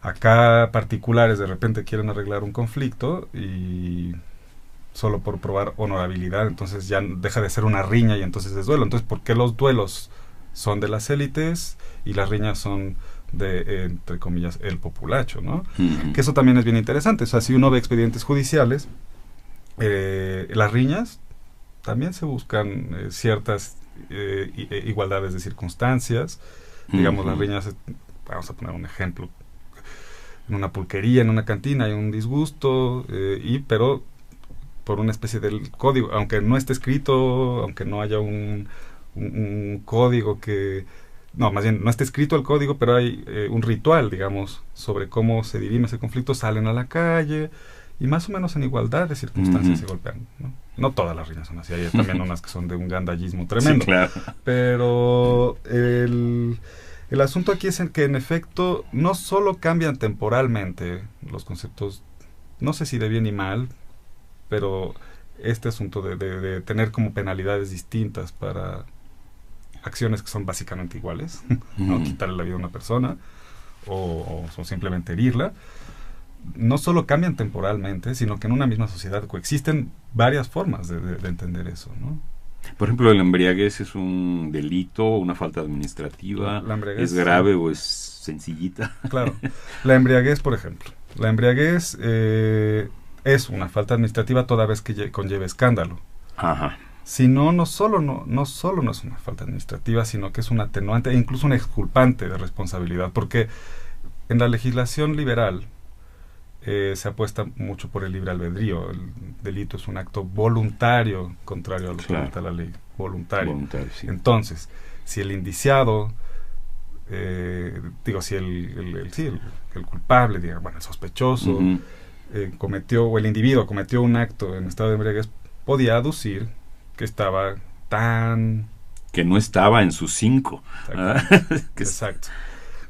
Acá particulares de repente quieren arreglar un conflicto y solo por probar honorabilidad, entonces ya deja de ser una riña y entonces es duelo. Entonces, ¿por qué los duelos son de las élites y las riñas son de, entre comillas, el populacho, ¿no? Que eso también es bien interesante. O sea, si uno ve expedientes judiciales, las riñas también se buscan ciertas igualdades de circunstancias. Digamos, las riñas, vamos a poner un ejemplo, en una pulquería, en una cantina hay un disgusto, pero por una especie del código, aunque no esté escrito, aunque no haya un código que... No, más bien, no esté escrito el código, pero hay un ritual, digamos, sobre cómo se dirime ese conflicto, salen a la calle y más o menos en igualdad de circunstancias se golpean, ¿no? No todas las riñas son así, hay también unas que son de un gandallismo tremendo. Sí, claro. Pero el asunto aquí es que en efecto no solo cambian temporalmente los conceptos, no sé si de bien y mal, pero este asunto de tener como penalidades distintas para acciones que son básicamente iguales, ¿no? Quitarle la vida a una persona o simplemente herirla, no solo cambian temporalmente, sino que en una misma sociedad coexisten varias formas de entender eso, ¿no? Por ejemplo, ¿la embriaguez es un delito, una falta administrativa? ¿La embriaguez es grave o es sencillita? Claro. La embriaguez, por ejemplo. La embriaguez es una falta administrativa toda vez que conlleve escándalo. sino no solo no es una falta administrativa, sino que es un atenuante e incluso un exculpante de responsabilidad, porque en la legislación liberal se apuesta mucho por el libre albedrío. El delito es un acto voluntario, contrario a lo que marca la ley, voluntario. Sí. Entonces, si el indiciado, si el culpable, el sospechoso, cometió, o el individuo cometió un acto en estado de embriaguez, podía aducir que estaba que no estaba en sus 5. Exacto.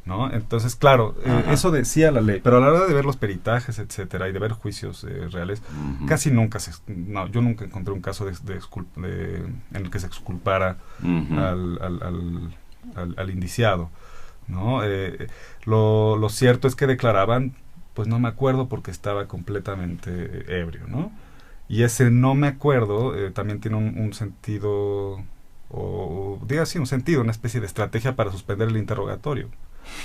¿No? Entonces, claro, eso decía la ley, pero a la hora de ver los peritajes, etcétera, y de ver juicios reales, casi nunca yo nunca encontré un caso en el que se exculpara al indiciado, ¿no? Lo cierto es que declaraban, pues no me acuerdo porque estaba completamente ebrio, ¿no? Y ese no me acuerdo también tiene un sentido, una especie de estrategia para suspender el interrogatorio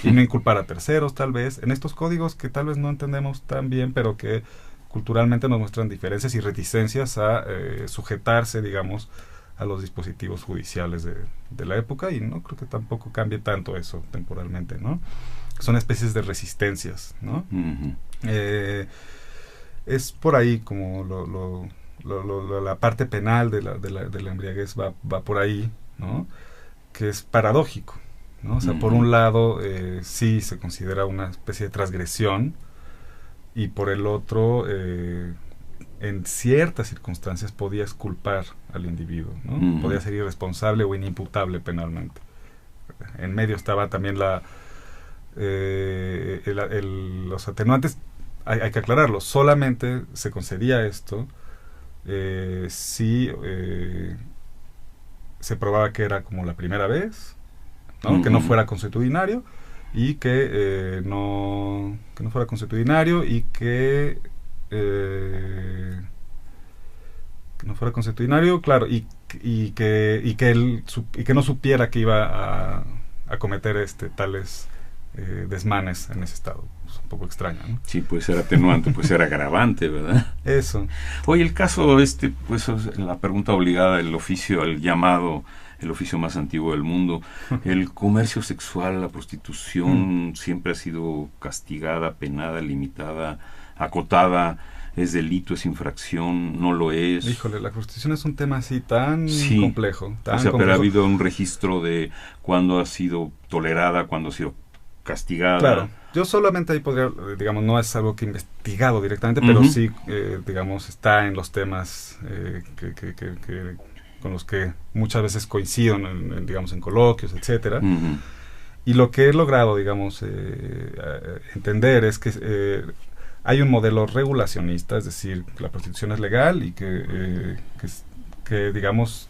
y no inculpar a terceros, tal vez, en estos códigos que tal vez no entendemos tan bien, pero que culturalmente nos muestran diferencias y reticencias a sujetarse, digamos, a los dispositivos judiciales de la época, y no creo que tampoco cambie tanto eso temporalmente, ¿no? Son especies de resistencias, ¿no? Es por ahí como la parte penal de la embriaguez va por ahí, ¿no? Que es paradójico, ¿no? O sea, por un lado sí se considera una especie de transgresión, y por el otro en ciertas circunstancias podía exculpar al individuo, ¿no? Podía ser irresponsable o inimputable penalmente. En medio estaba también los atenuantes. Hay que aclararlo, solamente se concedía esto si se probaba que era como la primera vez, ¿no? Que no fuera consuetudinario, y que no fuera consuetudinario, y que no fuera consuetudinario, claro, y que no supiera que iba a cometer tales desmanes en ese estado. Es un poco extraño, ¿no? Sí, puede ser atenuante, puede ser agravante, ¿verdad? Eso. Oye, el caso pues la pregunta obligada, el oficio más antiguo del mundo, el comercio sexual, la prostitución siempre ha sido castigada, penada, limitada, acotada. ¿Es delito, es infracción, no lo es? Híjole, la prostitución es un tema así tan complejo. Pero ha habido un registro de cuándo ha sido tolerada, cuándo ha sido castigada. Claro, yo solamente ahí podría, digamos, no es algo que he investigado directamente, pero sí, digamos, está en los temas con los que muchas veces coincido, digamos, en coloquios, etcétera. Y lo que he logrado, digamos, entender es que hay un modelo regulacionista, es decir, que la prostitución es legal y que digamos,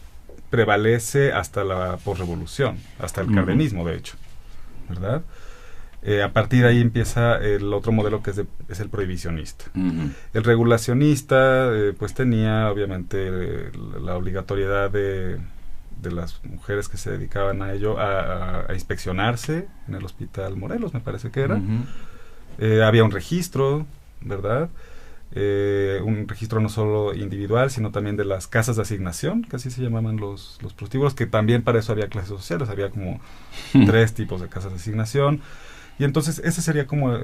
prevalece hasta la posrevolución, hasta el cardenismo, de hecho, ¿verdad? A partir de ahí empieza el otro modelo, que es el prohibicionista. El regulacionista pues tenía obviamente la obligatoriedad de las mujeres que se dedicaban a ello a inspeccionarse en el Hospital Morelos, me parece que era. Había un registro, ¿verdad? Un registro no solo individual, sino también de las casas de asignación, que así se llamaban los prostíbulos, que también para eso había clases sociales, había como 3 tipos de casas de asignación. Y entonces ese sería como,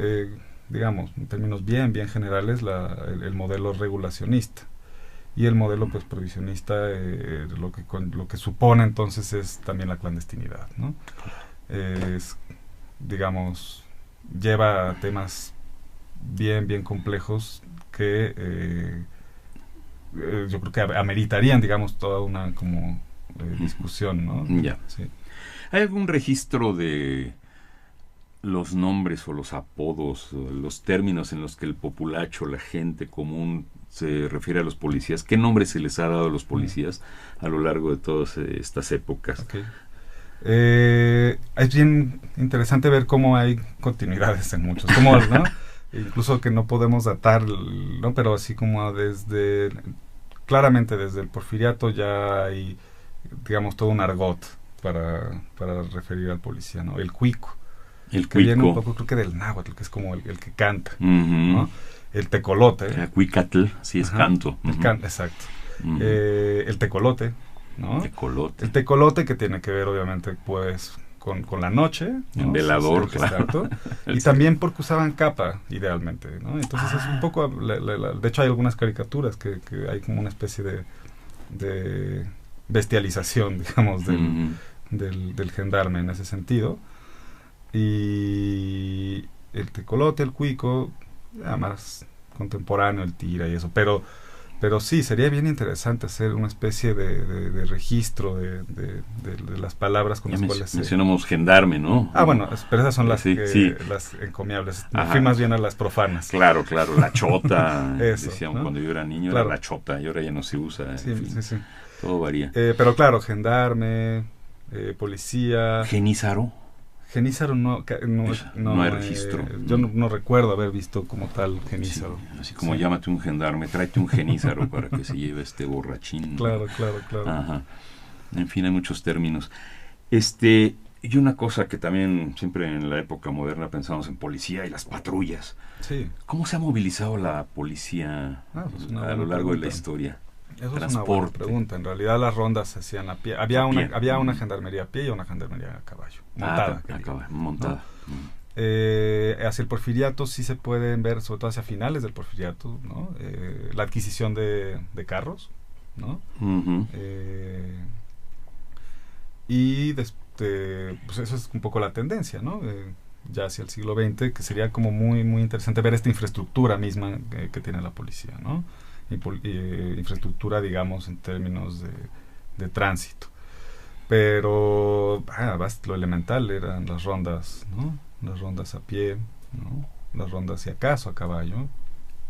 digamos, en términos bien generales, el modelo regulacionista. Y el modelo pues prohibicionista, lo que supone entonces es también la clandestinidad, ¿no? Digamos, lleva a temas bien complejos que yo creo que ameritarían, digamos, toda una como discusión, ¿no? Ya. Sí. ¿Hay algún registro de los nombres o los apodos, o los términos en los que el populacho, la gente común, se refiere a los policías? ¿Qué nombre se les ha dado a los policías a lo largo de todas estas épocas? Okay. Es bien interesante ver cómo hay continuidades en muchos, como, ¿no? Incluso que no podemos datar, ¿no? Pero así como claramente desde el porfiriato ya hay, digamos, todo un argot para referir al policía, ¿no? El cuico. El que cuico. Viene un poco, creo que del náhuatl, que es como el que canta, ¿no? El tecolote. El cuicatl, sí, es canto. Exacto. El tecolote, ¿no? Tecolote. El tecolote que tiene que ver obviamente pues con la noche, ¿no? En velador, Sí, claro. exacto. Y también porque usaban capa, idealmente, ¿no? Entonces es un poco, de hecho hay algunas caricaturas que hay como una especie de bestialización, digamos, del gendarme en ese sentido. Y el tecolote, el cuico, más contemporáneo, el tira y eso, pero sí, sería bien interesante hacer una especie de registro de las palabras con Ya las cuales mencionamos gendarme, ¿no? bueno, pero esas son las, sí. las encomiables. Me Ajá. fui más bien a las profanas. Claro, la chota, Eso, decíamos, ¿no? cuando yo era niño, Claro. era la chota, y ahora ya no se usa. Sí, en fin, sí. todo varía. Pero claro, gendarme, policía. Genízaro. Genízaro no hay registro. Yo no recuerdo haber visto como tal Genízaro. Sí, así como Sí. llámate un gendarme, tráete un genízaro para que se lleve este borrachín. Claro. Ajá. En fin, hay muchos términos. Y una cosa que también siempre en la época moderna pensamos en policía y las patrullas. Sí. ¿Cómo se ha movilizado la policía Es una a buena lo largo de la pregunta. historia? Eso es una buena Transporte. pregunta. En realidad las rondas se hacían a pie. Había A pie. una gendarmería a pie y una gendarmería a caballo. Montada. Hacia el Porfiriato sí se pueden ver, sobre todo hacia finales del Porfiriato, ¿no? La adquisición de carros, ¿no? Ujú. Y pues eso es un poco la tendencia, ¿no? Ya hacia el siglo XX, que sería como muy, muy interesante ver esta infraestructura misma que tiene la policía, ¿no? Infraestructura, digamos, en términos de tránsito. Pero lo elemental eran las rondas, ¿no? Las rondas a pie, ¿no? Las rondas, si acaso, a caballo.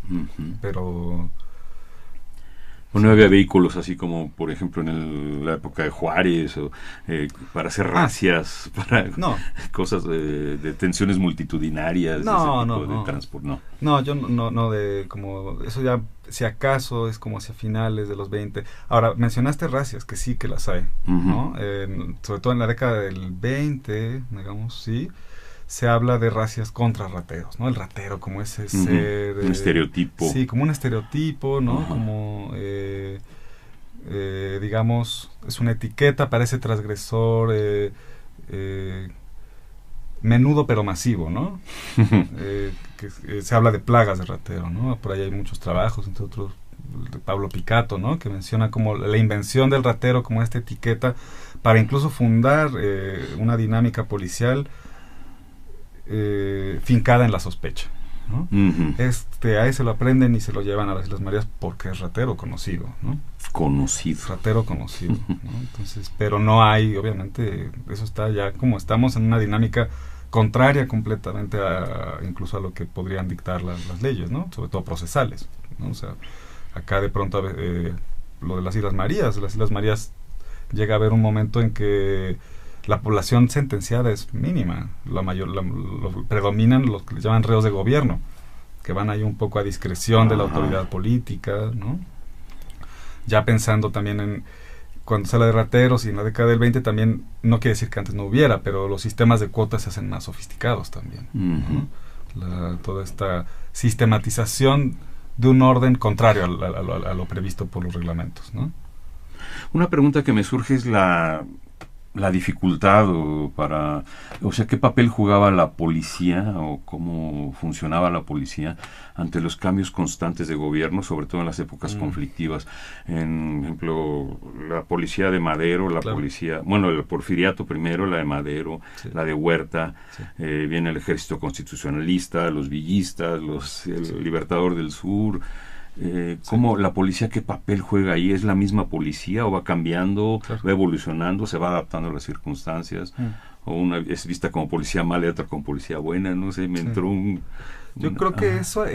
Ujú. Pero Bueno, no había vehículos así como, por ejemplo, en la época de Juárez, o para hacer racias, para no, cosas de detenciones multitudinarias, ese tipo de transporte. No, yo no de como eso ya, si acaso es como hacia finales de los 20. Ahora, mencionaste racias, que sí que las hay, ¿no? Sobre todo en la década del 20, digamos, sí, se habla de racias contra rateros, ¿no? El ratero como ese ser... un estereotipo. Sí, como un estereotipo, ¿no? Como, digamos, es una etiqueta para ese transgresor menudo pero masivo, ¿no? que se habla de plagas de ratero, ¿no? Por ahí hay muchos trabajos, entre otros de Pablo Picato, ¿no? Que menciona como la invención del ratero como esta etiqueta para incluso fundar una dinámica policial fincada en la sospecha, ¿no? A ese lo aprenden y se lo llevan a las Islas Marías porque es ratero conocido, ¿no? Ratero conocido, ¿no? Entonces, pero no hay, obviamente, eso está ya como estamos en una dinámica contraria completamente incluso a lo que podrían dictar las leyes, ¿no? Sobre todo procesales, ¿no? O sea, acá de pronto lo de las Islas Marías llega a haber un momento en que la población sentenciada es mínima, predominan los que le llaman reos de gobierno, que van ahí un poco a discreción de la autoridad política, ¿no? Ya pensando también cuando se habla de rateros y en la década del 20 también, no quiere decir que antes no hubiera, pero los sistemas de cuotas se hacen más sofisticados también, ¿no? Toda esta sistematización de un orden contrario a lo previsto por los reglamentos, ¿no? Una pregunta que me surge es la dificultad qué papel jugaba la policía o cómo funcionaba la policía ante los cambios constantes de gobierno, sobre todo en las épocas conflictivas. En ejemplo, la policía de Madero, policía, el Porfiriato primero, la de Madero, la de Huerta, viene el ejército constitucionalista, los villistas, el Libertador del Sur. ¿Cómo la policía, qué papel juega ahí? ¿Es la misma policía o va cambiando, va evolucionando, se va adaptando a las circunstancias? ¿O es vista como policía mala y otra como policía buena? No sé, me entró Yo creo que eso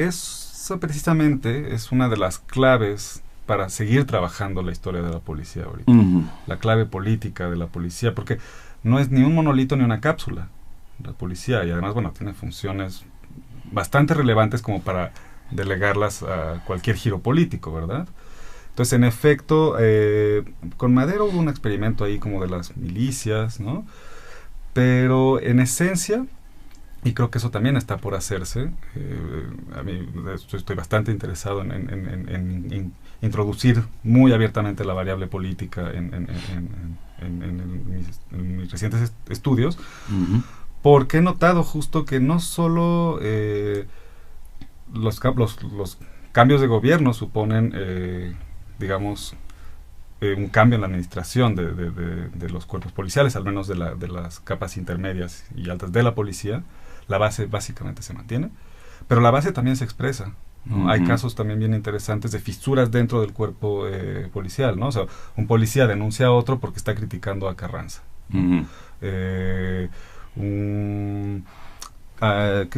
precisamente es una de las claves para seguir trabajando la historia de la policía ahorita. La clave política de la policía, porque no es ni un monolito ni una cápsula la policía, y además, tiene funciones bastante relevantes como para delegarlas a cualquier giro político, ¿verdad? Entonces, en efecto, con Madero hubo un experimento ahí como de las milicias, ¿no? Pero en esencia, Y creo que eso también está por hacerse. A mí estoy bastante interesado en introducir muy abiertamente la variable política en mis recientes estudios, porque he notado justo que no solo los cambios de gobierno suponen, digamos, un cambio en la administración de los cuerpos policiales, al menos de las capas intermedias y altas de la policía. La base básicamente se mantiene, pero la base también se expresa, ¿no? Hay casos también bien interesantes de fisuras dentro del cuerpo policial, ¿no? O sea, un policía denuncia a otro porque está criticando a Carranza. ¿Qué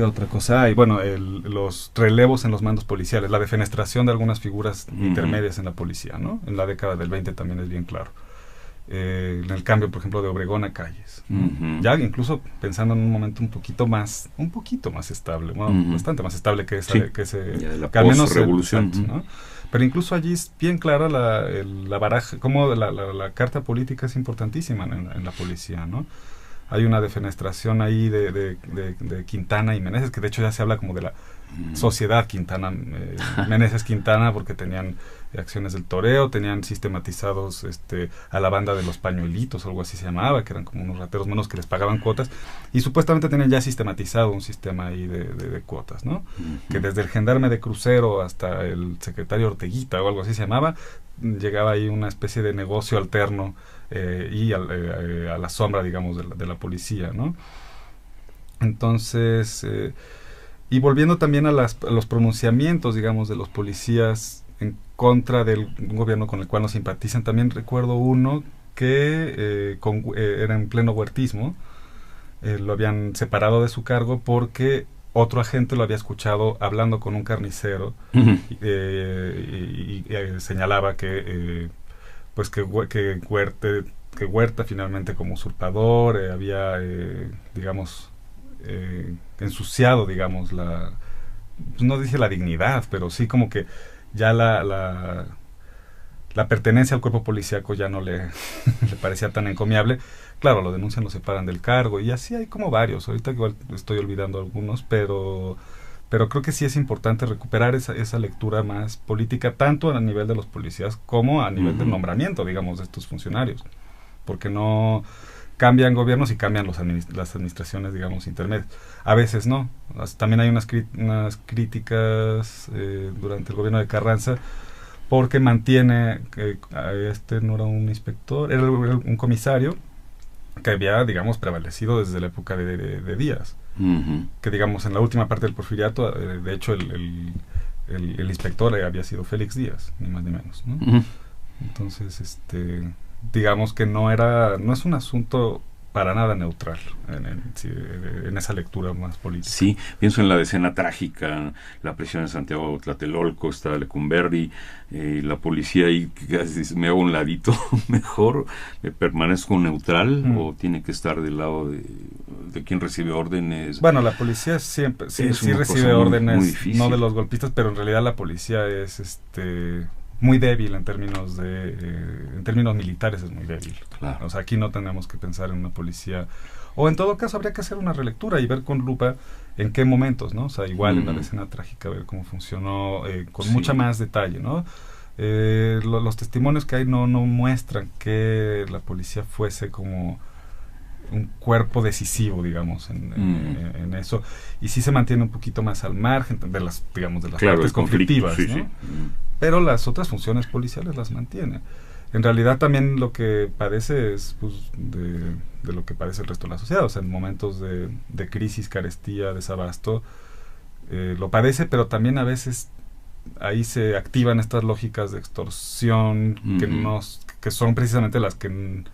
otra cosa hay? Bueno, los relevos en los mandos policiales, la defenestración de algunas figuras intermedias en la policía, ¿no? En la década del 20 también es bien claro. En el cambio, por ejemplo, de Obregón a Calles. Ya incluso pensando en un momento un poquito más estable, bueno, bastante más estable que ese la que al menos revolución, ¿no? Pero incluso allí es bien clara la baraja, como la carta política es importantísima en la policía, ¿no? Hay una defenestración ahí de Quintana y Meneses, que de hecho ya se habla como de la sociedad Quintana, Meneses Quintana, porque tenían acciones del toreo, tenían sistematizados a la banda de los pañuelitos, algo así se llamaba, que eran como unos rateros menos que les pagaban cuotas, y supuestamente tenían ya sistematizado un sistema ahí de cuotas, ¿no? Que desde el gendarme de crucero hasta el secretario Orteguita o algo así se llamaba, llegaba ahí una especie de negocio alterno y a la sombra, digamos, de la policía, ¿no? Entonces, y volviendo también a los pronunciamientos, digamos, de los policías en contra del gobierno con el cual nos simpatizan, también recuerdo uno que era en pleno huertismo, lo habían separado de su cargo porque otro agente lo había escuchado hablando con un carnicero y señalaba que Huerta finalmente como usurpador había digamos ensuciado, digamos, no dice la dignidad, pero sí como que ya la pertenencia al cuerpo policíaco ya no le parecía tan encomiable. Claro, lo denuncian, lo separan del cargo, y así hay como varios. Ahorita igual estoy olvidando algunos, pero creo que sí es importante recuperar esa lectura más política, tanto a nivel de los policías como a nivel del nombramiento, digamos, de estos funcionarios. Porque no cambian gobiernos y cambian las administraciones, digamos, intermedias. A veces no. También hay unas críticas durante el gobierno de Carranza, porque mantiene que no era un inspector, era un comisario que había, digamos, prevalecido desde la época de Díaz. Que, digamos, en la última parte del porfiriato, de hecho, el inspector había sido Félix Díaz, ni más ni menos, ¿no? Entonces, digamos que no es un asunto para nada neutral en esa lectura más política. Sí, pienso en la escena trágica, la prisión de Santiago Tlatelolco, está Lecumberri, la policía ahí, me hago un ladito mejor, me permanezco neutral o tiene que estar del lado de quien recibe órdenes. Bueno, la policía siempre sí recibe órdenes, muy no de los golpistas, pero en realidad la policía es muy débil en términos militares, es muy débil. Claro. O sea, aquí no tenemos que pensar en una policía, o en todo caso habría que hacer una relectura y ver con lupa en qué momentos, ¿no? O sea, igual en la escena trágica, ver cómo funcionó con mucha más detalle, ¿no? Los testimonios que hay no muestran que la policía fuese como un cuerpo decisivo, digamos, en eso, y sí se mantiene un poquito más al margen de las partes conflictivas, ¿no? Sí. Pero las otras funciones policiales las mantiene. En realidad también lo que padece es pues, de lo que padece el resto de la sociedad. O sea, en momentos de crisis, carestía, desabasto, lo padece, pero también a veces ahí se activan estas lógicas de extorsión que son precisamente las que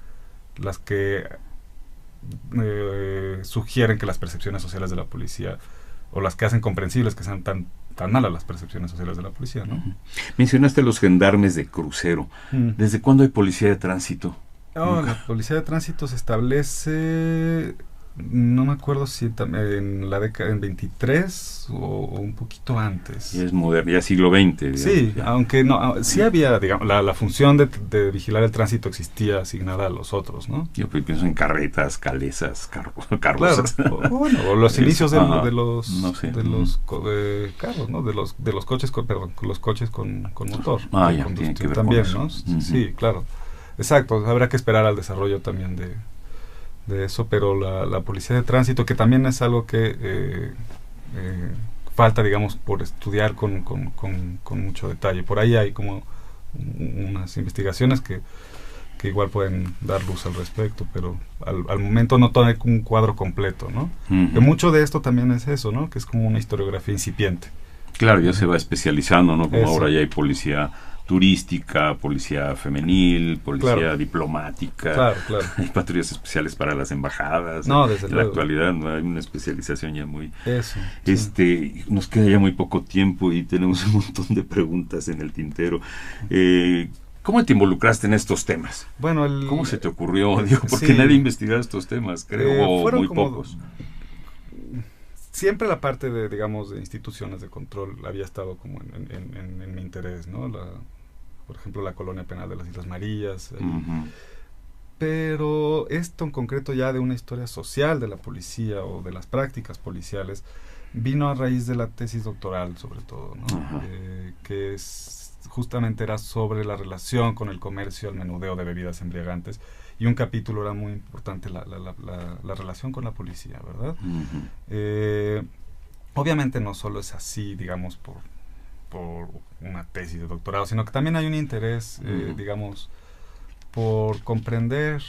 sugieren que las percepciones sociales de la policía, o las que hacen comprensibles que sean tan malas las percepciones sociales de la policía, ¿no? Mencionaste los gendarmes de crucero. ¿Desde cuándo hay policía de tránsito? La policía de tránsito se establece No me acuerdo si en la década en 23 o un poquito antes. Y es moderno, ya siglo XX. Digamos, sí, ya. aunque no, sí había, digamos, la función de vigilar el tránsito existía asignada a los otros, ¿no? Yo pienso en carretas, calesas, Claro, carrozas. o los inicios de los no sé. carros, ¿no? De los coches con motor. Ah, de ya, conducción tiene que ver también, con ¿no? eso. Ujú. Sí, claro. Exacto, habrá que esperar al desarrollo también de eso, pero la policía de tránsito, que también es algo que falta, digamos, por estudiar con mucho detalle. Por ahí hay como unas investigaciones que igual pueden dar luz al respecto, pero al momento no todo hay un cuadro completo, ¿no? Uh-huh. Que mucho de esto también es eso, ¿no? Que es como una historiografía incipiente. Claro, ya se va especializando, ¿no? Como Eso. ahora ya hay policía turística, policía femenil, policía Claro. diplomática. Claro. Hay patrullas especiales para las embajadas. No, desde en la luego. actualidad no hay una especialización ya muy... Eso. Sí. Nos queda ya muy poco tiempo y tenemos un montón de preguntas en el tintero. ¿Cómo te involucraste en estos temas? Bueno, ¿Cómo se te ocurrió? Digo, porque sí. nadie ha investigado estos temas, creo, o fueron muy como pocos. Siempre la parte de, digamos, de instituciones de control había estado como en mi interés, ¿no? Por ejemplo, la colonia penal de las Islas Marías. Uh-huh. Pero esto en concreto ya de una historia social de la policía o de las prácticas policiales vino a raíz de la tesis doctoral, sobre todo, ¿no? Uh-huh. Que justamente era sobre la relación con el comercio, el menudeo de bebidas embriagantes. Y un capítulo era muy importante, la relación con la policía, ¿verdad? Uh-huh. Obviamente no solo es así, digamos, por una tesis de doctorado, sino que también hay un interés, Uh-huh. digamos, por comprender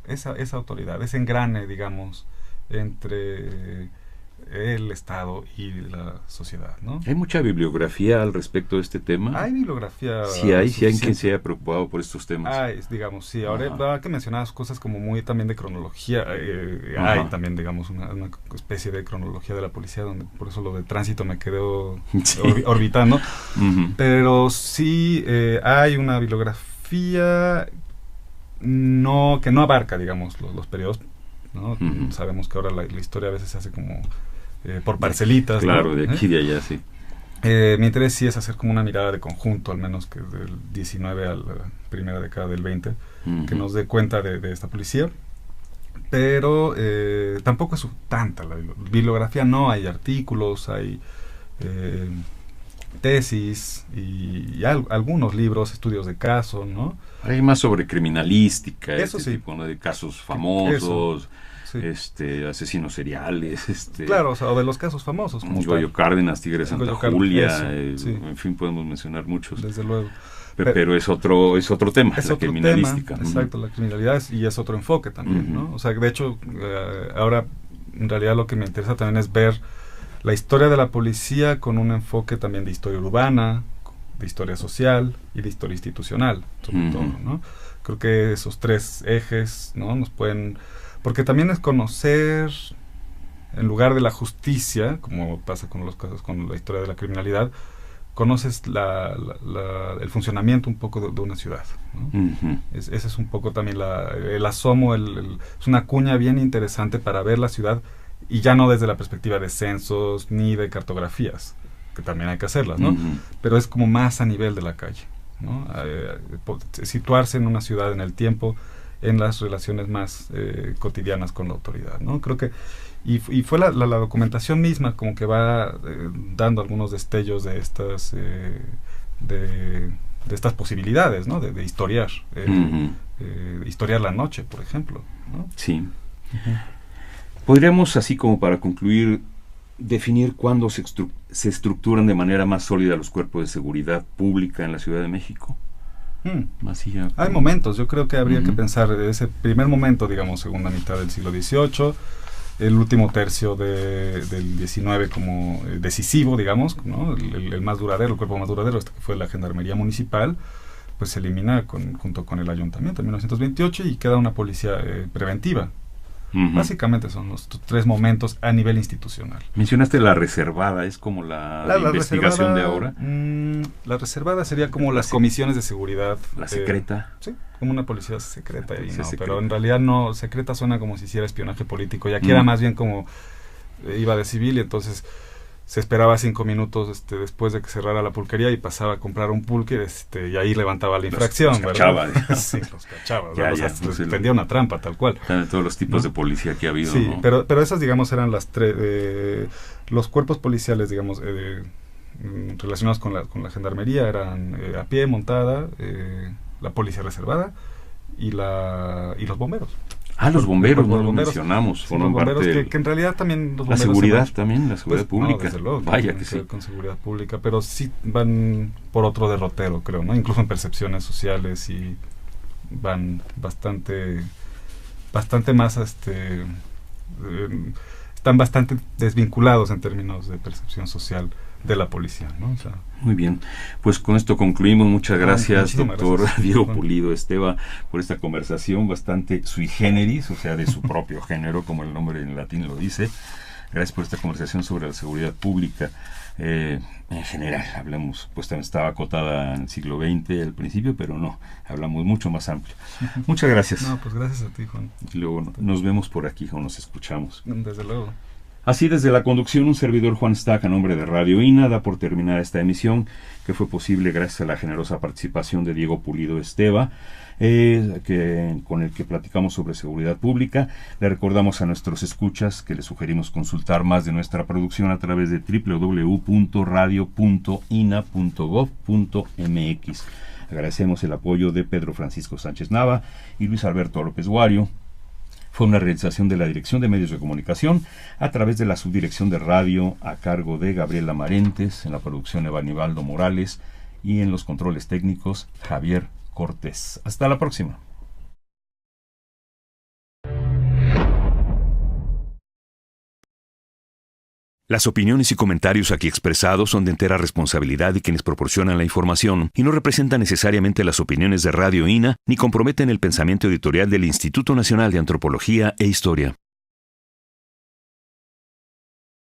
esa autoridad, ese engrane, digamos, entre el Estado y la sociedad, ¿no? ¿Hay mucha bibliografía al respecto de este tema? Hay bibliografía. Sí hay quien se haya preocupado por estos temas. Hay, digamos, sí. Ahora que mencionabas cosas como muy también de cronología, hay también, digamos, una especie de cronología de la policía, donde por eso lo de tránsito me quedó Sí. orbitando. Uh-huh. Pero sí hay una bibliografía que no abarca, digamos, los periodos, ¿no? Uh-huh. Sabemos que ahora la historia a veces se hace como por parcelitas. Claro, ¿no? de aquí y de allá, sí. Mi interés sí es hacer como una mirada de conjunto, al menos que del 19 a la primera década del 20, Uh-huh. que nos dé cuenta de esta policía. Pero tampoco es tanta la bibliografía, no hay artículos, hay tesis y algunos libros, estudios de caso, ¿no? Hay más sobre criminalística, Eso sí. tipo, ¿no? De casos famosos, Sí. asesinos seriales, Claro, o de los casos famosos. Como Goyo tal. Cárdenas, Tigre de Santa Goyo Cárdenas, Julia, eso, sí. en fin, podemos mencionar muchos. Desde luego. Pero es otro tema, Es la otro criminalística. tema, exacto, la criminalidad y es otro enfoque también, Uh-huh. ¿no? O sea, de hecho, ahora en realidad lo que me interesa también es ver la historia de la policía con un enfoque también de historia urbana, de historia social y de historia institucional, sobre Uh-huh. todo, ¿no? Creo que esos tres ejes, ¿no? Nos pueden... Porque también es conocer, en lugar de la justicia, como pasa con los casos, con la historia de la criminalidad, conoces el funcionamiento un poco de una ciudad, ¿no? Uh-huh. Ese es un poco también el asomo, es una cuña bien interesante para ver la ciudad, y ya no desde la perspectiva de censos ni de cartografías, que también hay que hacerlas, ¿no? Uh-huh. Pero es como más a nivel de la calle, ¿no? Situarse en una ciudad en el tiempo, en las relaciones más cotidianas con la autoridad, ¿no? Creo que y fue la documentación misma como que va dando algunos destellos de estas de estas posibilidades, ¿no? De historiar, Uh-huh. historiar la noche, por ejemplo, ¿no? Sí. Uh-huh. Podríamos, así como para concluir, definir cuándo se estructuran de manera más sólida los cuerpos de seguridad pública en la Ciudad de México. Así ya, Hay momentos, yo creo que habría Uh-huh. que pensar ese primer momento, digamos, segunda mitad del siglo XVIII, el último tercio del XIX como decisivo, digamos, ¿no? El más duradero, el cuerpo más duradero, que fue la Gendarmería Municipal, pues se elimina junto con el Ayuntamiento en 1928 y queda una policía preventiva, Básicamente son los tres momentos a nivel institucional. Mencionaste la reservada, ¿es como la investigación de ahora? La reservada sería como las comisiones de seguridad. ¿La secreta? Sí, como una policía secreta. Secreta. Pero en realidad no, secreta suena como si hiciera espionaje político, y aquí era más bien como iba de civil, y entonces se esperaba 5 minutos después de que cerrara la pulquería y pasaba a comprar un pulque, y ahí levantaba la infracción. Los cachaba. Sí, los cachaba. Tendía una trampa, tal cual. Todos los tipos de policía que ha habido. Sí, ¿no? pero esas, digamos, eran las los cuerpos policiales, digamos, relacionados con la gendarmería, eran a pie, montada, la policía reservada y los bomberos. Los bomberos, no los mencionamos. Sí, los bomberos, que en realidad también los bomberos... La seguridad también, la seguridad pública. No, desde luego, Vaya que sí. Con seguridad pública, pero sí van por otro derrotero, creo, ¿no? Incluso en percepciones sociales, y van bastante más, están bastante desvinculados en términos de percepción social de la policía, ¿no? Muy bien, pues con esto concluimos. Muchas gracias, doctor Diego Pulido Esteva, por esta conversación bastante sui generis, o sea, de su propio género, como el nombre en latín lo dice. Gracias por esta conversación sobre la seguridad pública. En general, hablamos, pues también estaba acotada en el siglo XX al principio, pero no, hablamos mucho más amplio. Muchas gracias. No, pues gracias a ti, Juan. Y luego nos vemos por aquí o nos escuchamos. Desde luego. Así, desde la conducción, un servidor, Juan Stack, a nombre de Radio INA, da por terminada esta emisión, que fue posible gracias a la generosa participación de Diego Pulido Esteva, con el que platicamos sobre seguridad pública. Le recordamos a nuestros escuchas que les sugerimos consultar más de nuestra producción a través de www.radio.ina.gov.mx. Agradecemos el apoyo de Pedro Francisco Sánchez Nava y Luis Alberto López Guario. Fue una realización de la Dirección de Medios de Comunicación a través de la Subdirección de Radio a cargo de Gabriela Marentes, en la producción Evanibaldo Morales y en los controles técnicos Javier Cortés. Hasta la próxima. Las opiniones y comentarios aquí expresados son de entera responsabilidad de quienes proporcionan la información y no representan necesariamente las opiniones de Radio INA ni comprometen el pensamiento editorial del Instituto Nacional de Antropología e Historia.